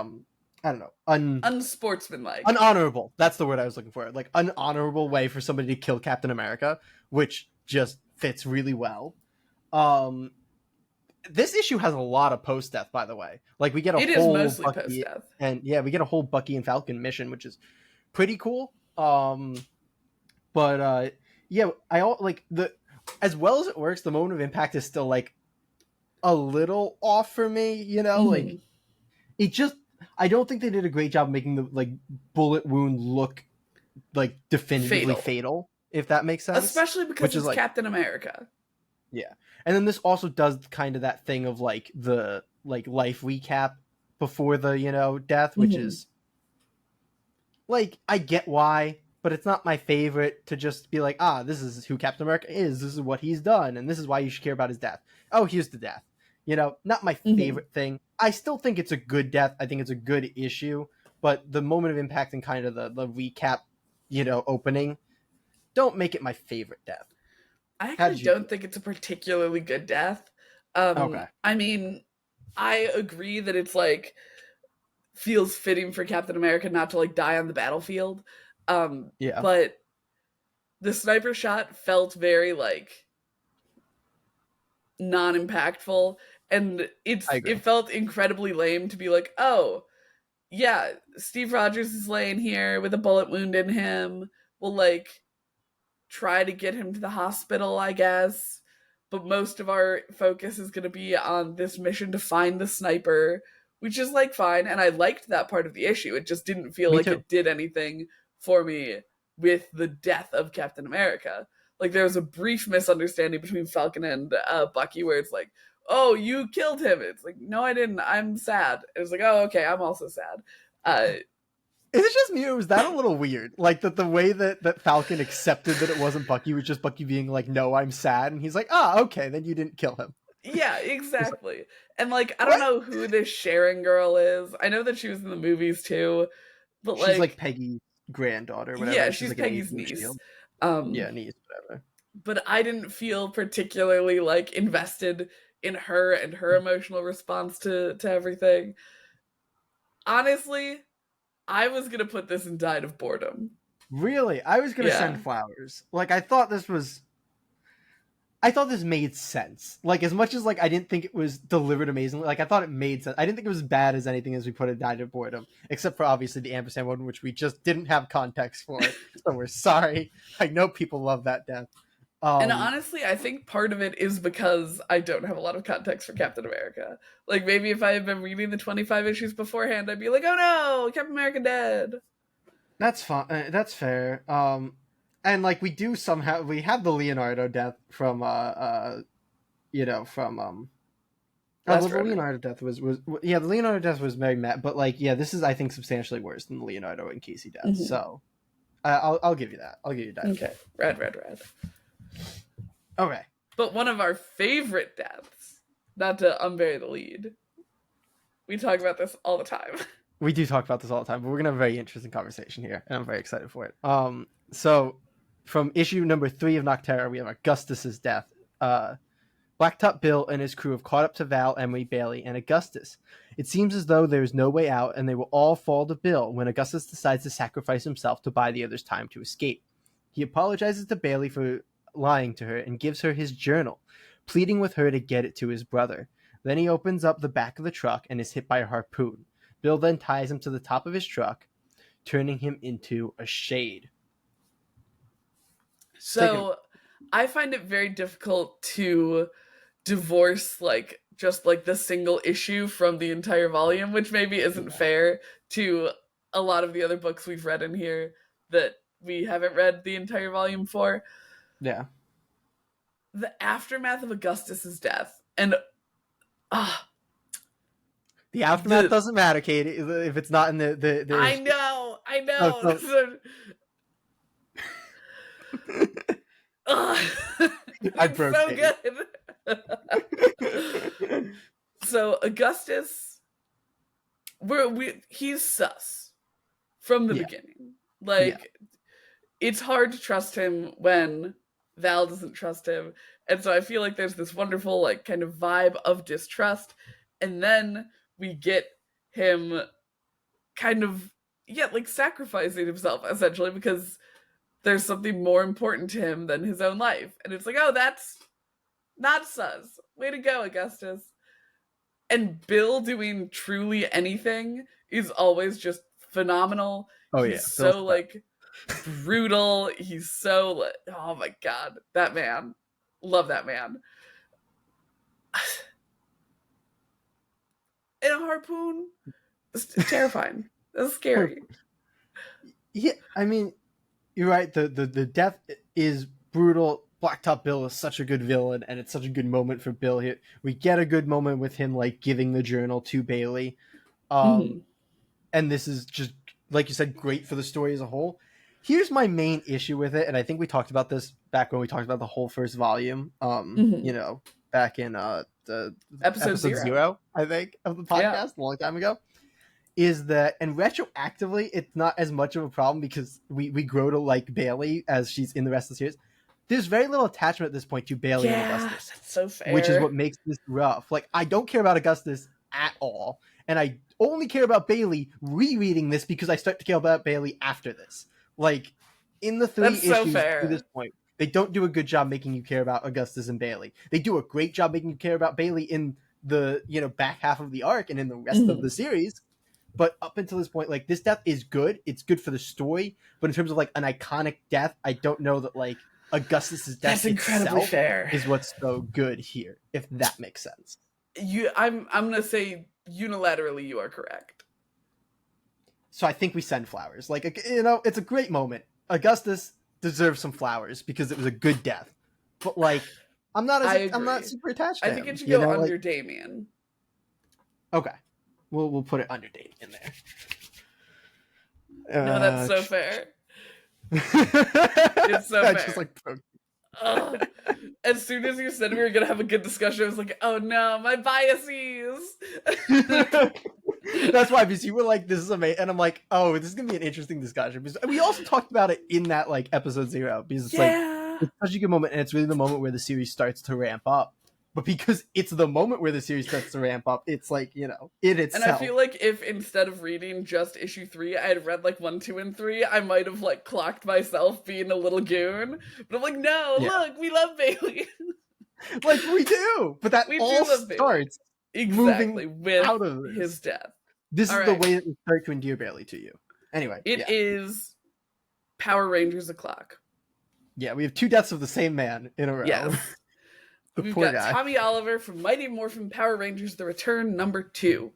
I don't know, unsportsmanlike. unhonorable. That's the word I was looking for. Like unhonorable way for somebody to kill Captain America, which just fits really well. Um, this issue has a lot of post death, by the way. Like we get a It is whole mostly post Bucky, death. and yeah, we get a whole Bucky and Falcon mission, which is pretty cool. But yeah, like the as well as it works, the moment of impact is still like a little off for me. You know, like it just. I don't think they did a great job making the like bullet wound look like definitively fatal, if that makes sense. Especially because it's like, Captain America. Yeah. And then this also does kind of that thing of like the like life recap before the, you know, death, which is like I get why, but it's not my favorite to just be like, ah, this is who Captain America is, this is what he's done, and this is why you should care about his death. Oh, here's the death. You know, not my favorite thing. I still think it's a good death. I think it's a good issue, but the moment of impact and kind of the recap, you know, opening, don't make it my favorite death. I actually don't think it's a particularly good death. Okay. I mean, I agree that it's like feels fitting for Captain America not to like die on the battlefield. Yeah. But the sniper shot felt very like non-impactful, and it felt incredibly lame to be like, oh yeah, Steve Rogers is laying here with a bullet wound in him. We'll like try to get him to the hospital, I guess. But most of our focus is going to be on this mission to find the sniper, which is like fine. And I liked that part of the issue. It just didn't feel like it did anything for me with the death of Captain America. Like there was a brief misunderstanding between Falcon and Bucky where it's like, oh, you killed him. It's like, no, I didn't. I'm sad. It was like, oh, okay, I'm also sad. Is it just me, or was that a little weird? Like that the way that Falcon accepted that it wasn't Bucky was just Bucky being like, no, I'm sad, and he's like, ah, okay, then you didn't kill him. Yeah, exactly. And like, I don't know who this Sharon girl is. I know that she was in the movies too, but she's like Peggy's granddaughter, whatever. Yeah, she's like Peggy's niece. Yeah, niece, whatever. But I didn't feel particularly like invested in her and her emotional response to everything. Honestly, I was gonna put this in Died of Boredom. Really? I was gonna send flowers. Like I thought this made sense. Like as much as like I didn't think it was delivered amazingly, like I thought it made sense. I didn't think it was as bad as anything as we put in Died of Boredom, except for obviously the ampersand one, which we just didn't have context for. So we're sorry. I know people love that death. And honestly, I think part of it is because I don't have a lot of context for Captain America. Like maybe if I had been reading the 25 issues beforehand, I'd be like, oh no, Captain America dead. That's fine. That's fair. And like we have the Leonardo death from you know, from the Leonardo death was the Leonardo death was very mad, but like yeah, this is I think substantially worse than the Leonardo and Casey death. So I'll give you that. I'll give you that. Okay. Rad. Okay. But one of our favorite deaths, not to unbury the lead. We talk about this all the time. We do talk about this all the time, but we're gonna have a very interesting conversation here, and I'm very excited for it. So from issue number 3 of Nocterra, we have Augustus's death. Blacktop Bill and his crew have caught up to Val, Emily, Bailey, and Augustus. It seems as though there is no way out, and they will all fall to Bill when Augustus decides to sacrifice himself to buy the others time to escape. He apologizes to Bailey for lying to her and gives her his journal, pleading with her to get it to his brother. Then he opens up the back of the truck and is hit by a harpoon. Bill then ties him to the top of his truck, turning him into a shade. So I find it very difficult to divorce like just like the single issue from the entire volume, which maybe isn't fair to a lot of the other books we've read in here that we haven't read the entire volume for. Yeah. The aftermath of Augustus's death, and the aftermath doesn't matter, Kate, if it's not in the I know. I broke so good. So Augustus, he's sus from the beginning. Like it's hard to trust him when Val doesn't trust him, and so I feel like there's this wonderful like kind of vibe of distrust, and then we get him kind of, yeah, like sacrificing himself essentially because there's something more important to him than his own life. And it's like, oh, that's not sus. Way to go, Augustus. And Bill doing truly anything is always just phenomenal. Oh yeah, He's Bill's so like brutal. He's so oh my god, that man. Love that man. And a harpoon, it's terrifying. That's scary. Yeah, I mean, you're right. The death is brutal. Blacktop Bill is such a good villain, and it's such a good moment for Bill here. We get a good moment with him like giving the journal to Bailey. Mhm. And this is just, like you said, great for the story as a whole. Here's my main issue with it, and I think we talked about this back when we talked about the whole first volume. Mhm. Back in the Episode episode zero. zero, I think, of the Yeah. podcast a long time ago. Is that, and retroactively, it's not as much of a problem because we grow to like Bailey as she's in the rest of the series. There's very little attachment at this point to Bailey and Yeah, Augustus, that's so fair. which is what makes this rough. Like, I don't care about Augustus at all, and I only care about Bailey rereading this because I start to care about Bailey after this. Like, in the three That's so issues fair. to this point, they don't do a good job making you care about Augustus and Bailey. They do a great job making you care about Bailey in the back half of the arc and in the rest of the series. But up until this point, like, this death is good. It's good for the story. But in terms of like an iconic death, I don't know that like Augustus's death That's incredibly itself fair. is what's so good here, if that makes sense. I'm gonna say unilaterally you are correct. So I think we send flowers. Like, it's a great moment. Augustus deserves some flowers because it was a good death. But like, I'm not super attached to I him. think it should go under like, Damien. Okay. We'll put it under Damien there. No, that's so fair. It's so fair. Just like as soon as you said we were gonna have a good discussion, I was like, oh no, my biases. That's why, because you were like, this is amazing, and I'm like, oh, this is gonna be an interesting discussion. Because we also talked about it in that like episode 0, because it's like, it's such a good moment, and it's really the moment where the series starts to ramp up. But because it's the moment where the series starts to ramp up, it's like, it itself. And I feel like if instead of reading just issue 3, I had read like 1, 2, and 3, I might have like clocked myself being a little goon. But I'm like, no, look, we love Bailey. Like, we do. But that all starts exactly with out of his death. This is the way that we start to endear Bailey to you. Anyway, it is Power Rangers o'clock. Yeah, we have 2 deaths of the same man in a row. Yes. We've got Tommy Oliver from Mighty Morphin Power Rangers The Return #2.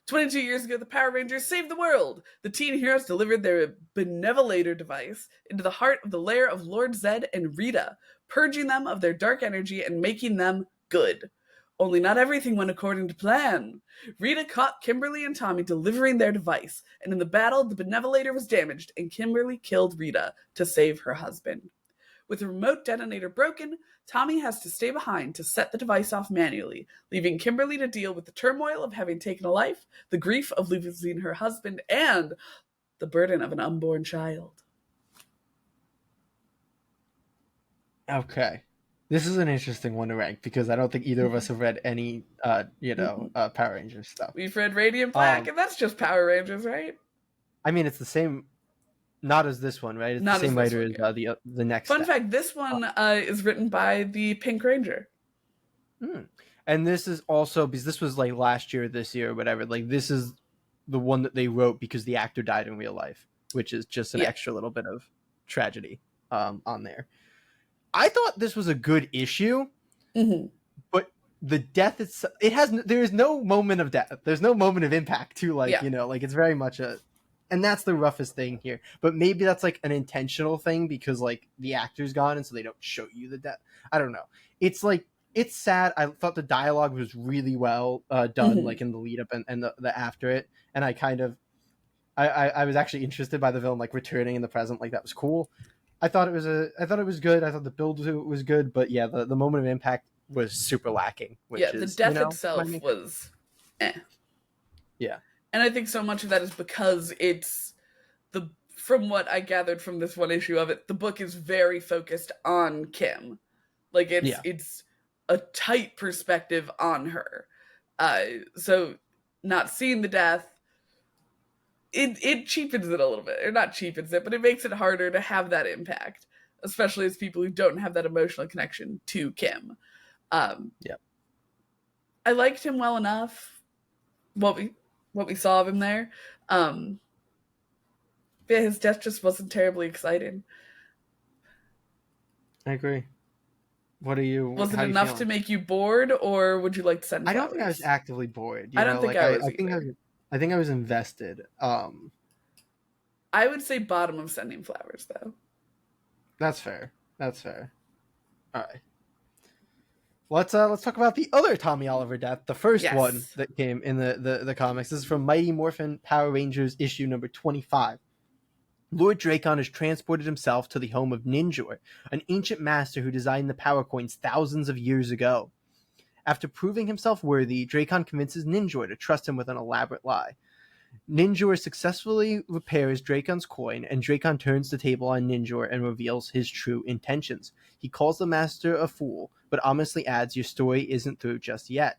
22 years ago, the Power Rangers saved the world. The teen heroes delivered their Benevolulator device into the heart of the lair of Lord Zed and Rita, purging them of their dark energy and making them good. Only not everything went according to plan. Rita caught Kimberly and Tommy delivering their device, and in the battle, the Benevolulator was damaged, and Kimberly killed Rita to save her husband. With the remote detonator broken, Tommy has to stay behind to set the device off manually, leaving Kimberly to deal with the turmoil of having taken a life, the grief of losing her husband, and the burden of an unborn child. Okay. This is an interesting one to rank because I don't think either of us have read any, Power Rangers stuff. We've read Radiant Black, and that's just Power Rangers, right? I mean, it's the same. Not as this one, right? It's not the same writer as the next. Fun fact: this one is written by the Pink Ranger. And this is also because this was like last year, this year, or whatever. Like, this is the one that they wrote because the actor died in real life, which is just an extra little bit of tragedy on there. I thought this was a good issue, but the death itself, there is no moment of death. There's no moment of impact to like it's very much a. And that's the roughest thing here. But maybe that's like an intentional thing because like the actor's gone and so they don't show you the death. I don't know. It's like, it's sad. I thought the dialogue was really well done, like in the lead up and the after it. And I kind of, I was actually interested by the villain like returning in the present. Like, that was cool. I thought it was good. I thought the build to it was good. But yeah, the moment of impact was super lacking. The death itself was Yeah. And I think so much of that is because from what I gathered from this one issue of it, the book is very focused on Kim. Like, it's a tight perspective on her. So not seeing the death, it cheapens it a little bit, or not cheapens it, but it makes it harder to have that impact, especially as people who don't have that emotional connection to Kim. Yeah. I liked him well enough. What we saw of him there. But his death just wasn't terribly exciting. I agree. What are you? Was it How are you enough feeling? to make you bored, or would you like to send I don't think I was flowers? actively bored. I don't think I was I think either. I think I was invested. I would say bottom of sending flowers, though. That's fair. That's fair. All right. Let's talk about the other Tommy Oliver death, the first one Yes. that came in the comics. This is from Mighty Morphin Power Rangers issue number 25. Lord Dracon has transported himself to the home of Ninjor, an ancient master who designed the power coins thousands of years ago. After proving himself worthy, Dracon convinces Ninjor to trust him with an elaborate lie. Ninjor successfully repairs Dracon's coin, and Dracon turns the table on Ninjor and reveals his true intentions. He calls the master a fool, but ominously adds, "Your story isn't through just yet."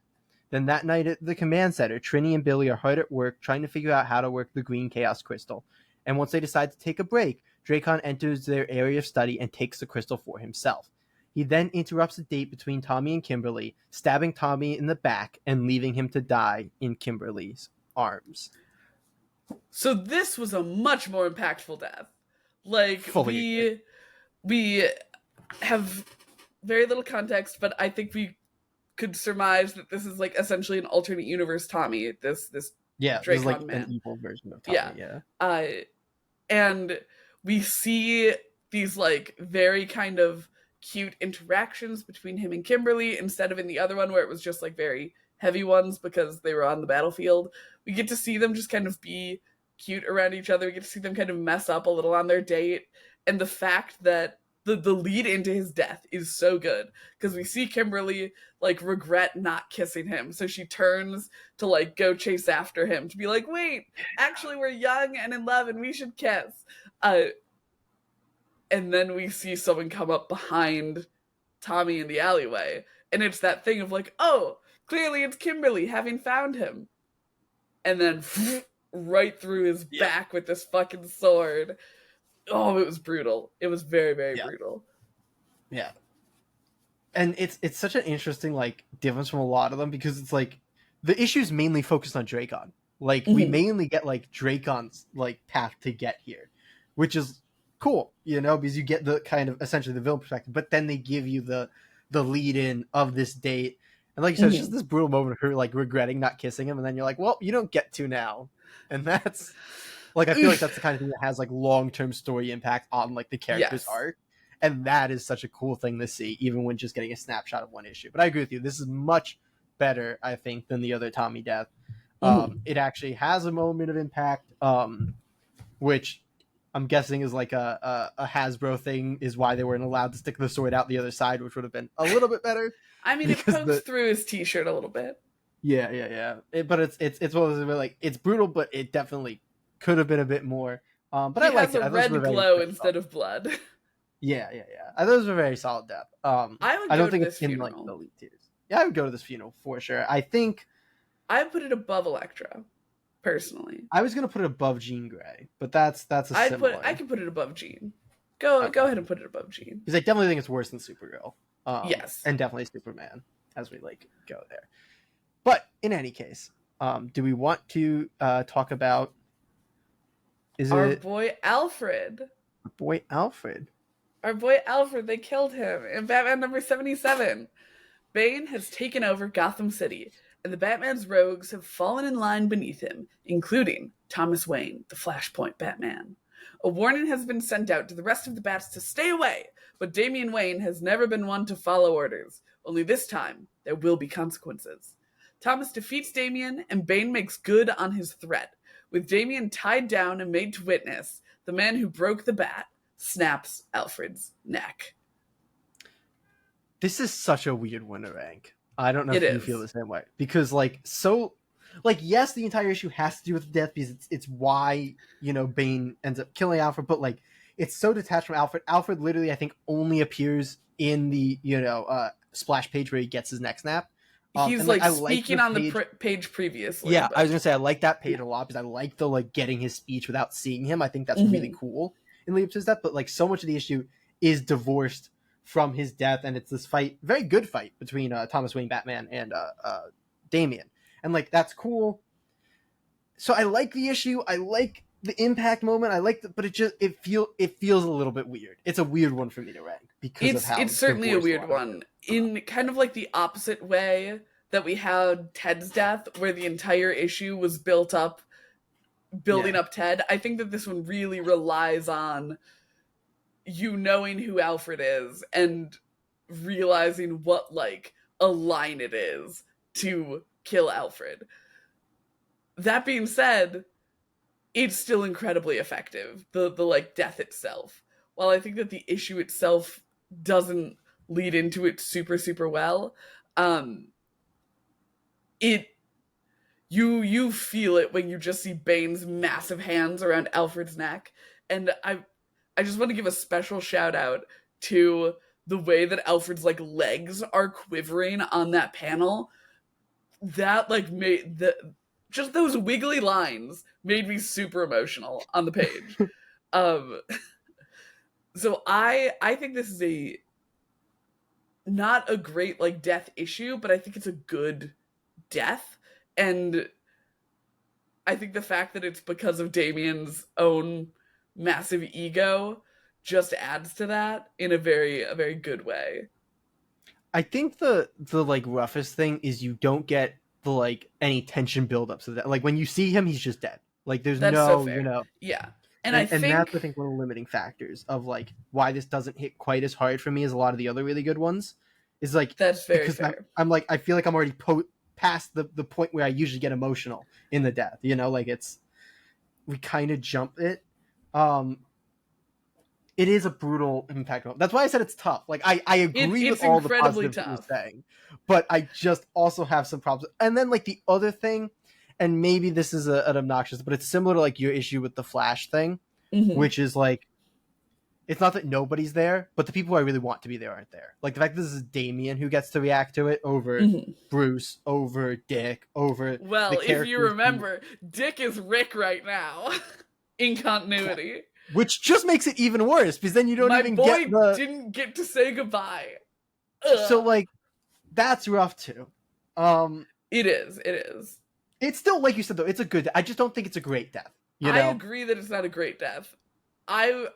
Then that night at the command center, Trini and Billy are hard at work trying to figure out how to work the green chaos crystal. And once they decide to take a break, Dracon enters their area of study and takes the crystal for himself. He then interrupts a date between Tommy and Kimberly, stabbing Tommy in the back and leaving him to die in Kimberly's arms. So this was a much more impactful death. Like Fully we have very little context, but I think we could surmise that this is like essentially an alternate universe Tommy. This Yeah, this is like Dracon an man. evil version of Tommy. Yeah. And we see these like very kind of cute interactions between him and Kimberly instead of in the other one where it was just like very heavy ones because they were on the battlefield. We get to see them just kind of be cute around each other. We get to see them kind of mess up a little on their date. And the fact that the lead into his death is so good because we see Kimberly like regret not kissing him. So she turns to like go chase after him to be like, wait, actually we're young and in love and we should kiss. And then we see someone come up behind Tommy in the alleyway. And it's that thing of like, oh, clearly it's Kimberly having found him. And then right through his back with this fucking sword. Oh, it was brutal. It was very, very brutal. Yeah. And it's such an interesting like difference from a lot of them because it's like the issue's mainly focused on Dracon. Like we mainly get like Dracon's like path to get here, which is cool, you know, because you get the kind of essentially the villain perspective, but then they give you the lead in of this date. And like you said, it's just this brutal moment of her like regretting not kissing him, and then you're like, well, you don't get to now. And that's like I feel like that's the kind of thing that has like long-term story impact on like the character's arc. And that is such a cool thing to see, even when just getting a snapshot of one issue. But I agree with you. This is much better, I think, than the other Tommy death. It actually has a moment of impact, which I'm guessing is like a Hasbro thing, is why they weren't allowed to stick the sword out the other side, which would have been a little bit better. I mean, it pokes through his t-shirt a little bit. Yeah. But it's one of those like it's brutal, but it definitely could have been a bit more. But I like it. It has a red glow instead of blood. Yeah. I thought it was a very solid death. I don't think it's in like the elite tiers. Yeah, I would go to this funeral for sure. I think I would put it above Elektra, personally. I was gonna put it above Jean Grey, but that's a similar. I could put it above Jean. Go ahead and put it above Jean. Because I definitely think it's worse than Supergirl. Yes, and definitely Superman as we like go there. But in any case, do we want to talk about? Our boy Alfred. Our boy Alfred, they killed him in Batman number 77. Bane has taken over Gotham City, and the Batman's rogues have fallen in line beneath him, including Thomas Wayne, the Flashpoint Batman. A warning has been sent out to the rest of the Bats to stay away, but Damian Wayne has never been one to follow orders. Only this time, there will be consequences. Thomas defeats Damian, and Bane makes good on his threat. With Damian tied down and made to witness, the man who broke the bat snaps Alfred's neck. This is such a weird one to rank. I don't know if you feel the same way. Because yes, the entire issue has to do with death because it's why, you know, Bane ends up killing Alfred, but like it's so detached from Alfred. Alfred literally, I think, only appears in the, you know, splash page where he gets his neck snapped. He's And like I like speaking the on page. the page previously. Yeah, but... I was gonna say I like that page a lot because I like the like getting his speech without seeing him. I think that's really cool in lead up to his death. But like so much of the issue is divorced from his death, and it's this fight, very good fight between Thomas Wayne Batman and Damian, and like that's cool. So I like the issue. I like the impact moment. I like, but it feels a little bit weird. It's a weird one for me to rank because of how it's certainly a weird lot one in kind of like the opposite way that we had Ted's death, where the entire issue was building up Ted. I think that this one really relies on you knowing who Alfred is and realizing what like a line it is to kill Alfred. That being said, it's still incredibly effective, the like death itself. While I think that the issue itself doesn't lead into it super super well, it you feel it when you just see Bane's massive hands around Alfred's neck. And I just want to give a special shout out to the way that Alfred's like legs are quivering on that panel. That like made just those wiggly lines made me super emotional on the page. So I think this is a not a great like death issue, but I think it's a good death. And I think the fact that it's because of Damian's own massive ego just adds to that in a very good way. I think the like roughest thing is you don't get the like any tension buildup, so that like when you see him, he's just dead. Like there's That's no, so fair. Yeah. And and think that's I think one of the limiting factors of like why this doesn't hit quite as hard for me as a lot of the other really good ones. Is like that's very because fair. I'm like I feel like I'm already past the point where I usually get emotional in the death. You know, like it's we kind of jump it. It is a brutal impact moment. That's why I said it's tough. Like I agree with all the positives that you're saying, but I just also have some problems. And then like the other thing, and maybe this is an obnoxious, but it's similar to like your issue with the Flash thing, which is like it's not that nobody's there, but the people who I really want to be there aren't there. Like the fact that this is Damian who gets to react to it over Bruce, over Dick, over well, if you remember, Dick is Rick right now in continuity. Which just makes it even worse because then you don't even get the... didn't get to say goodbye. Ugh. So like that's rough too. It is. It's still like you said though. It's a good. I just don't think it's a great death. You know? I agree that it's not a great death. I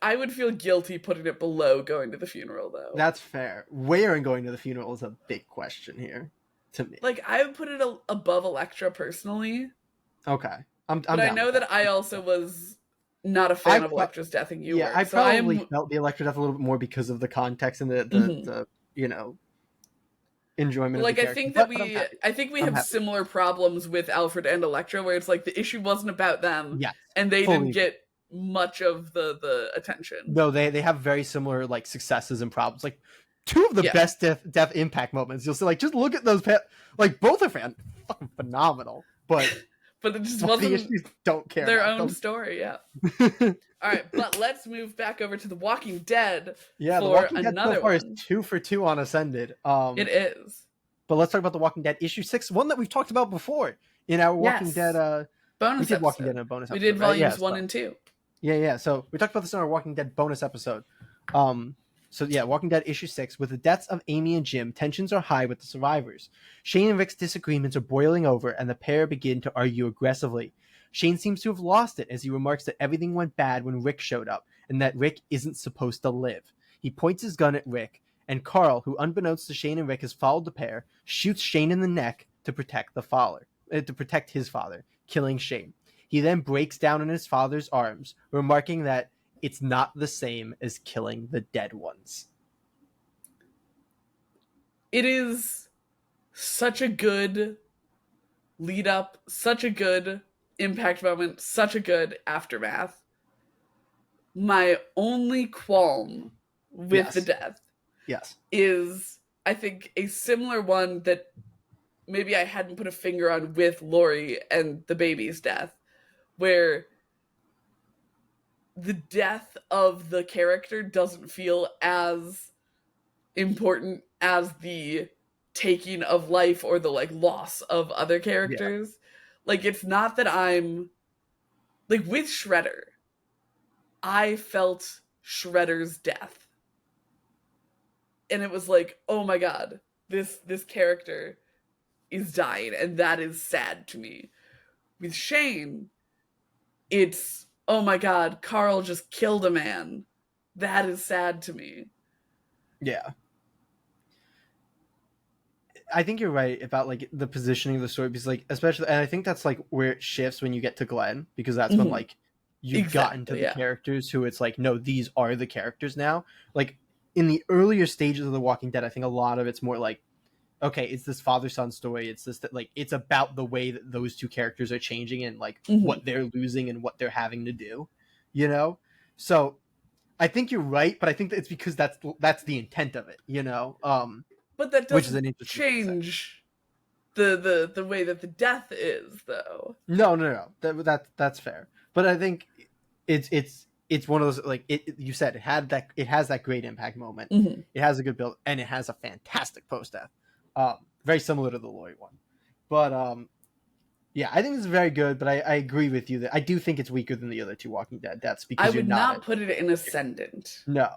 would feel guilty putting it below going to the funeral though. That's fair. Where in going to the funeral is a big question here to me. Like I would put it above Elektra personally. Okay, but I know that I also was not a fan of Elektra's death, and you were. I probably felt the Elektra death a little bit more because of the context and the you know enjoyment. Like I think that I think we have similar problems with Alfred and Elektra, where it's like the issue wasn't about them, and they didn't get much of the attention. No, they have very similar like successes and problems. Like two of the best death impact moments. You'll see, like just look at those. Like both are fucking phenomenal, but. But it just wasn't the issues don't care their own story, All right, but let's move back over to The Walking Dead. Yeah, The Walking Dead so far is 2 for 2 on Ascended. It is. But let's talk about The Walking Dead issue 6, one that we've talked about before in our Walking Dead bonus. We did Walking Dead in a bonus episode. We did volumes 1 and 2. Yeah. So we talked about this in our Walking Dead bonus episode. So yeah, Walking Dead issue 6. With the deaths of Amy and Jim, tensions are high with the survivors. Shane and Rick's disagreements are boiling over, and the pair begin to argue aggressively. Shane seems to have lost it as he remarks that everything went bad when Rick showed up, and that Rick isn't supposed to live. He points his gun at Rick, and Carl, who unbeknownst to Shane and Rick has followed the pair, shoots Shane in the neck to protect his father, killing Shane. He then breaks down in his father's arms, remarking that it's not the same as killing the dead ones. It is such a good lead up, such a good impact moment, such a good aftermath. My only qualm with the death is, I think, a similar one that maybe I hadn't put a finger on with Lori and the baby's death, where the death of the character doesn't feel as important as the taking of life or the like loss of other Yeah. characters. Like it's not that I'm like with Shredder, I felt Shredder's death. And it was like, oh my god, this character is dying, and that is sad to me. With Shane, it's oh my god, Carl just killed a man. That is sad to me. Yeah. I think you're right about like the positioning of the story because like especially and I think that's like where it shifts when you get to Glenn because that's when Mm-hmm. like you've gotten to Exactly, the yeah. characters who it's like no these are the characters now. Like in the earlier stages of The Walking Dead I think a lot of it's more like okay it's this father son story it's this that like it's about the way that those two characters are changing and like Mm-hmm. what they're losing and what they're having to do, you know? So I think you're right, but I think that it's because that's the intent of it, you know? But that Which is doesn't an interesting thing to say. change the way that the death is, though. No, no, no. That's fair. But I think it's one of those like you said it has that great impact moment. Mm-hmm. It has a good build and it has a fantastic post death. Very similar to the Lloyd one. But yeah, I think this is very good, but I agree with you that I do think it's weaker than the other two Walking Dead deaths I because you're would not not at put it in ascendant. no.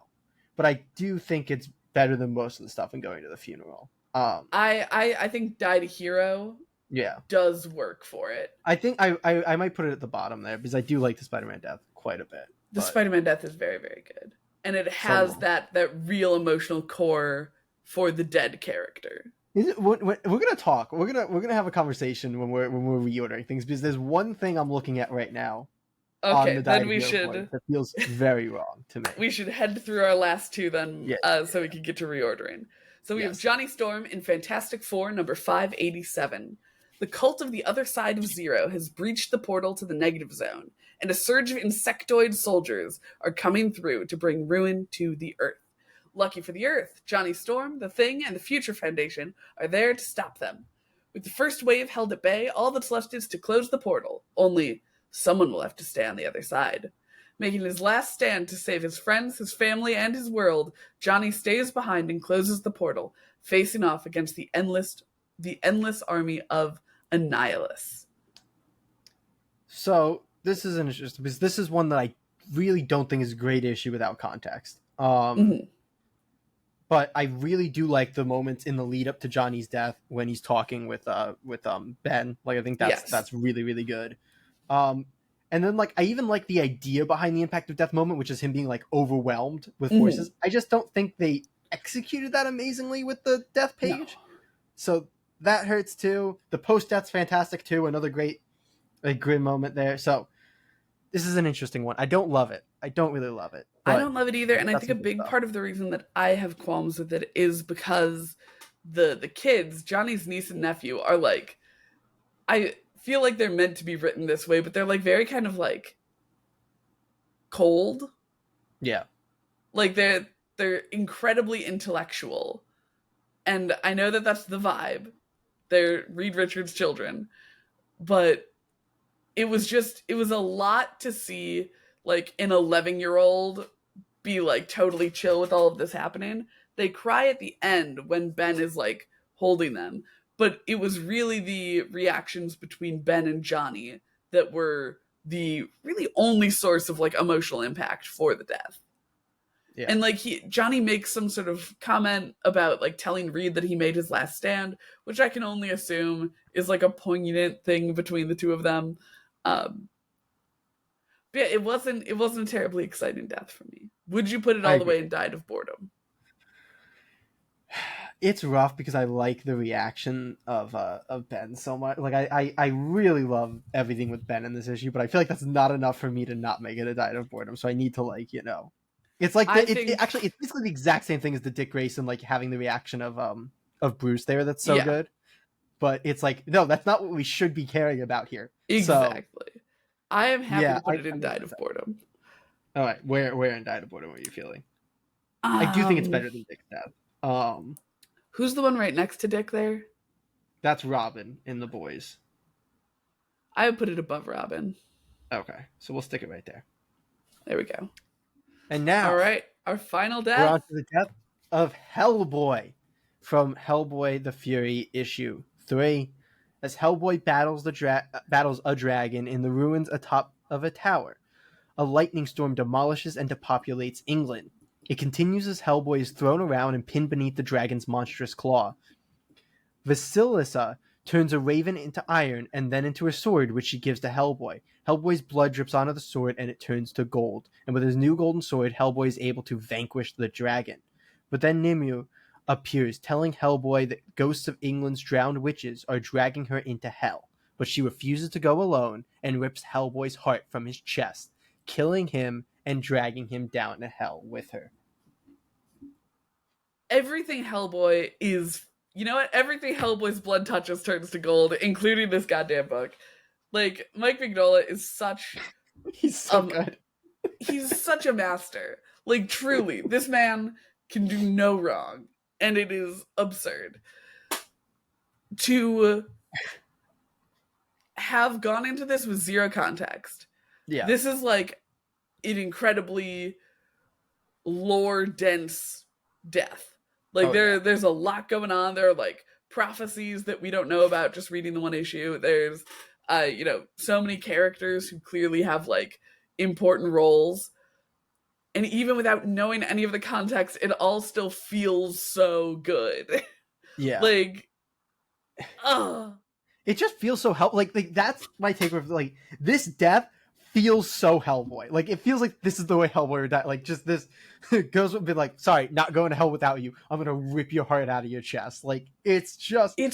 But I do think it's better than most of the stuff in Going to the Funeral. I think Die to Hero Yeah. does work for it. I think I might put it at the bottom there because I do like the Spider-Man death quite a bit. The But Spider-Man death is very, very good. And it has so that real emotional core for the dead character. is it, we're gonna talk. We're gonna have a conversation when we're reordering things because there's one thing I'm looking at right now on Okay, the then Diet of Hero board that feels very wrong to me. we should head through our last two then, Yes, so we can get to reordering. So we have yes. Johnny Storm in Fantastic Four number 587. The cult of the other side of Zero has breached the portal to the negative zone, and a surge of insectoid soldiers are coming through to bring ruin to the Earth. Lucky for the Earth, Johnny Storm, the Thing, and the Future Foundation are there to stop them. With the first wave held at bay, all that's left is to close the portal. Only someone will have to stay on the other side. Making his last stand to save his friends, his family, and his world, Johnny stays behind and closes the portal, facing off against the endless army of Annihilus. So this is an interesting because this is one that I really don't think is a great issue without context. Mm-hmm. But I really do like the moments in the lead up to Johnny's death when he's talking with Ben. Like I think that's really really good. And then like I even like the idea behind the impact of death moment, which is him being like overwhelmed with forces. I just don't think they executed that amazingly with the death page. No. So that hurts too. The post death's fantastic too. Another great grim moment there. So this is an interesting one. I don't love it. I don't really love it. I don't love it either, and I think a big stuff. part of the reason that I have qualms with it is because the kids, Johnny's niece and nephew, are like, I feel like they're meant to be written this way, but they're like very kind of like cold. Yeah. Like they're incredibly intellectual, and I know that that's the vibe. They're Reed Richards' children, but it was a lot to see like an 11-year-old be like totally chill with all of this happening. They cry at the end when Ben is like holding them, but it was really the reactions between Ben and Johnny that were the really only source of like emotional impact for the death. Yeah. And like Johnny makes some sort of comment about like telling Reed that he made his last stand, which I can only assume is like a poignant thing between the two of them. But yeah, it wasn't a terribly exciting death for me. Would you put it all the way and died of boredom? It's rough because I like the reaction of Ben so much. Like I really love everything with Ben in this issue, but I feel like that's not enough for me to not make it a diet of boredom. So I need to like it's like actually it's basically the exact same thing as the Dick Grayson like having the reaction of Bruce there. That's so good, but it's like no, that's not what we should be caring about here. Exactly. So, I am happy to put it in diet of boredom. All right, where in diet of boredom are you feeling? I do think it's better than Dick's death. Who's the one right next to Dick there? That's Robin in The Boys. I would put it above Robin. Okay, so we'll stick it right there. There we go. And now, all right, our final death. We're on to the death of Hellboy, from Hellboy: The Fury issue 3. As Hellboy battles a dragon in the ruins atop of a tower, a lightning storm demolishes and depopulates England. It continues as Hellboy is thrown around and pinned beneath the dragon's monstrous claw. Vasilisa turns a raven into iron and then into a sword, which she gives to Hellboy. Hellboy's blood drips onto the sword and it turns to gold. And with his new golden sword, Hellboy is able to vanquish the dragon. But then Nimue appears, telling Hellboy that ghosts of England's drowned witches are dragging her into hell. But she refuses to go alone and rips Hellboy's heart from his chest, killing him and dragging him down to hell with her. Everything Hellboy is, you know what? Everything Hellboy's blood touches turns to gold, including this goddamn book. Like, Mike Mignola is such... He's so good. He's such a master. Like, truly, this man can do no wrong. And it is absurd. To have gone into this with zero context. Yeah. This is like an incredibly lore-dense death. Like, there's a lot going on. There are, like, prophecies that we don't know about just reading the one issue. There's, so many characters who clearly have, like, important roles. And even without knowing any of the context, it all still feels so good. Yeah. Like, it just feels so like that's my take with, like, this death feels so Hellboy. Like, it feels like this is the way Hellboy would die. Like, just this goes would be like, sorry, not going to hell without you. I'm gonna rip your heart out of your chest. Like, it's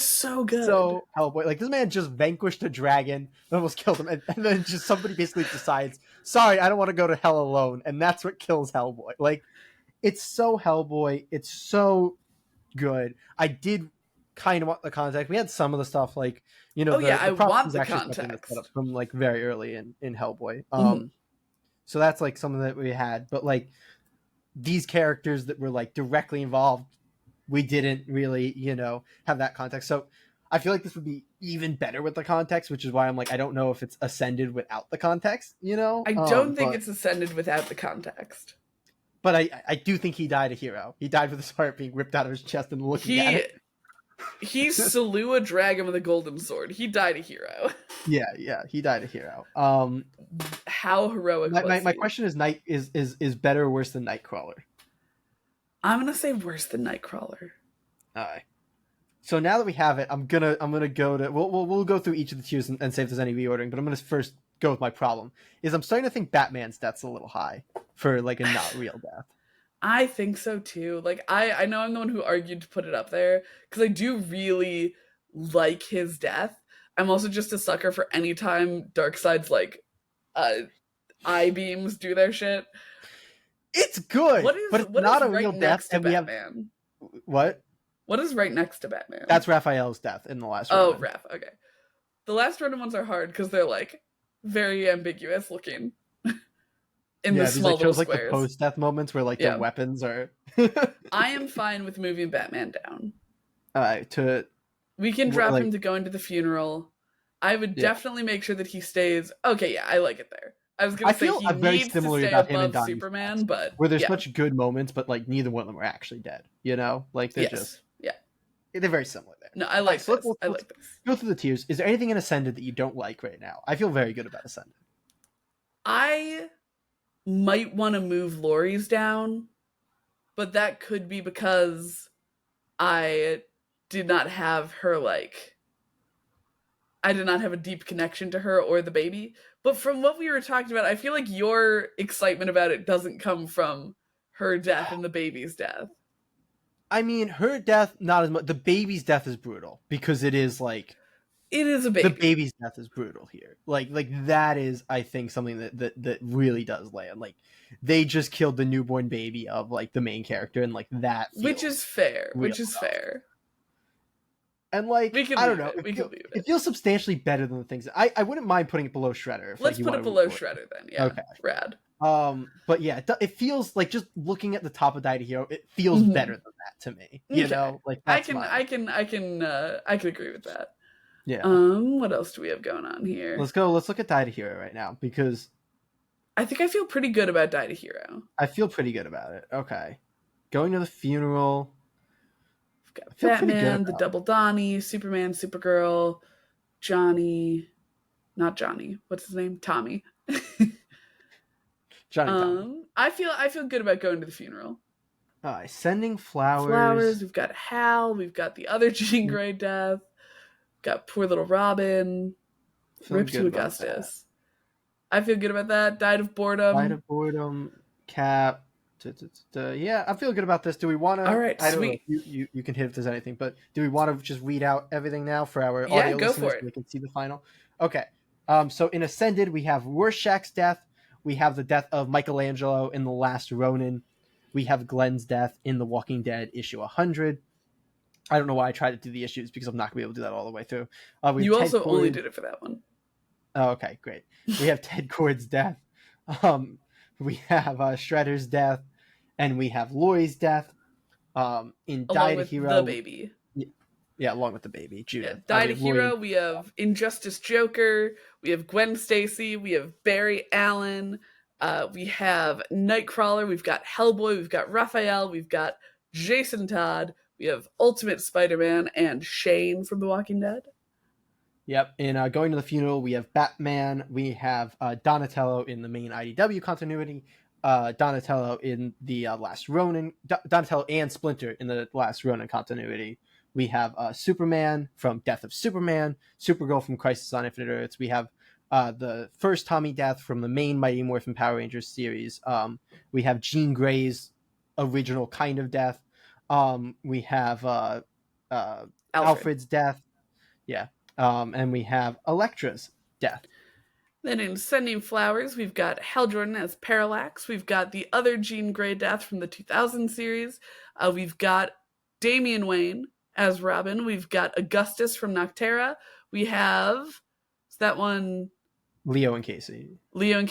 so good. So Hellboy. Like, this man just vanquished a dragon, almost killed him, and then just somebody basically decides, sorry, I don't want to go to hell alone, and that's what kills Hellboy. Like, it's so Hellboy. It's so good. I did kind of want the context. We had some of the stuff, like, I want the context from, like, very early in Hellboy. Mm-hmm. So that's, like, something that we had, but, like, these characters that were, like, directly involved, we didn't really, have that context. So I feel like this would be even better with the context, which is why I'm like, I don't know if it's ascended without the context, I don't think it's ascended without the context. But I do think he died a hero. He died with his heart being ripped out of his chest and looking at it. He slew a dragon with a golden sword. He died a hero. Yeah, he died a hero. How heroic was he? My question is better or worse than Nightcrawler? I'm gonna say worse than Nightcrawler. Alright. So now that we have it, I'm gonna go to we'll go through each of the tiers and see if there's any reordering, but I'm gonna first go with my problem. Is I'm starting to think Batman's death's a little high for, like, a not real death. I think so too. Like, I know I'm the one who argued to put it up there because I do really like his death. I'm also just a sucker for any time Darkseid's, like, eye beams do their shit. It's good, but it's not a real death. And we Batman? What? What is right next to Batman? That's Raphael's death in the last run. Oh, Raph. Okay. The last random ones are hard because they're, like, very ambiguous looking. The small like, little shows, like, squares. the post-death moments where, like, the weapons are... I am fine with moving Batman down. We can drop him to go into the funeral. I would definitely make sure that he stays... Okay, yeah, I like it there. I was going to say he needs to stay above Superman, but... Where there's such good moments, but, like, neither one of them are actually dead, Like, they're just... Yeah. They're very similar there. No, I like this. I like this. Go through the tiers. Is there anything in Ascended that you don't like right now? I feel very good about Ascended. I might want to move Laurie's down, but that could be because I did not have her, like... I did not have a deep connection to her or the baby. But from what we were talking about, I feel like your excitement about it doesn't come from her death and the baby's death. I mean, her death, not as much. The baby's death is brutal because it is, like... It is a baby. The baby's death is brutal here. Like that is, I think, something that really does land. Like, they just killed the newborn baby of, like, the main character, and, like, that feels which is fair. And, like, I don't know. It feels substantially better than the things. I wouldn't mind putting it below Shredder. Let's put it below Shredder then. Yeah. Okay. Rad. But yeah, it feels like, just looking at the top of Die to Hero, it feels better than that to me. You know, like, that's I can agree with that. Yeah. What else do we have going on here? Let's look at Die to Hero right now, because I think I feel pretty good about Die to Hero. I feel pretty good about it. Okay. Going to the funeral. got feel pretty good Batman, the about Double Donnie, Superman, Supergirl, Johnny, not Johnny. What's his name? Tommy. Johnny Tommy. I feel good about going to the funeral. Sending flowers. Flowers. We've got Hal. We've got the other Jean Grey death. Got poor little Robin. Feeling Rip good to about Augustus. I feel good about that. Died of boredom. Died of boredom. Cap. Yeah, I feel good about this. Do we want to? All right, I don't sweet. know. You can hit if there's anything, but do we want to just read out everything now for our Yeah, audio go listeners for it. so they can see the final? Okay. So in Ascended, we have Rorschach's death. We have the death of Michelangelo in The Last Ronin. We have Glenn's death in The Walking Dead issue 100. I don't know why I tried to do the issues because I'm not going to be able to do that all the way through. You also only did it for that one. Oh, okay, great. We have Ted Kord's death. We have Shredder's death, and we have Lori's death. In Died a Hero, the baby. Yeah, along with the baby, Judith. Yeah, Died a Hero. We have Injustice Joker. We have Gwen Stacy. We have Barry Allen. We have Nightcrawler. We've got Hellboy. We've got Raphael. We've got Jason Todd. We have Ultimate Spider-Man and Shane from The Walking Dead. Yep. In Going to the Funeral, we have Batman. We have Donatello in the main IDW continuity. Donatello in the Last Ronin. Donatello and Splinter in the Last Ronin continuity. We have Superman from Death of Superman. Supergirl from Crisis on Infinite Earths. We have the first Tommy death from the main Mighty Morphin Power Rangers series. We have Jean Grey's original kind of death. We have Alfred's death. Yeah. And we have Elektra's death. Then in Sending Flowers, we've got Hal Jordan as Parallax. We've got the other Jean Grey death from the 2000 series. We've got Damian Wayne as Robin. We've got Augustus from Noctera. We have, is that one? Leo and Casey. Leo and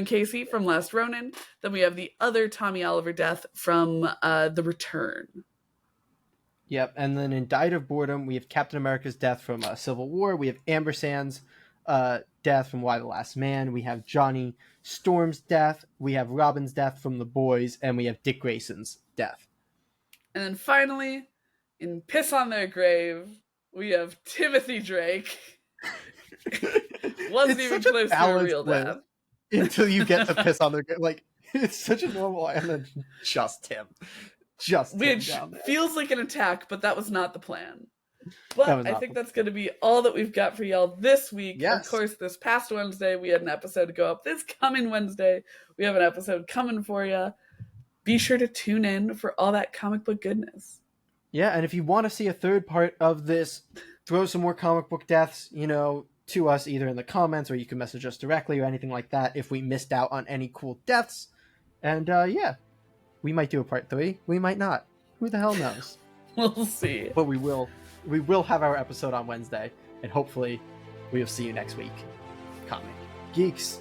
Casey from Last Ronin. Then we have the other Tommy Oliver death from The Return. Yep, and then in Died of Boredom, we have Captain America's death from Civil War. We have Amber Sand's death from Y the Last Man. We have Johnny Storm's death. We have Robin's death from The Boys. And we have Dick Grayson's death. And then finally, in Piss on Their Grave, we have Timothy Drake. Wasn't even close to a real death. Until you get to Piss on Their Grave. Like, it's such a normal, and then just him. Which feels like an attack, but that was not the plan. But I think that's going to be all that we've got for y'all this week. Yes. Of course, this past Wednesday, we had an episode to go up. This coming Wednesday, we have an episode coming for you. Be sure to tune in for all that comic book goodness. Yeah, and if you want to see a third part of this, throw some more comic book deaths, to us, either in the comments, or you can message us directly or anything like that if we missed out on any cool deaths. And yeah. We might do a part 3. We might not. Who the hell knows? We'll see. But we will have our episode on Wednesday, and hopefully we'll see you next week. Comic Geeks.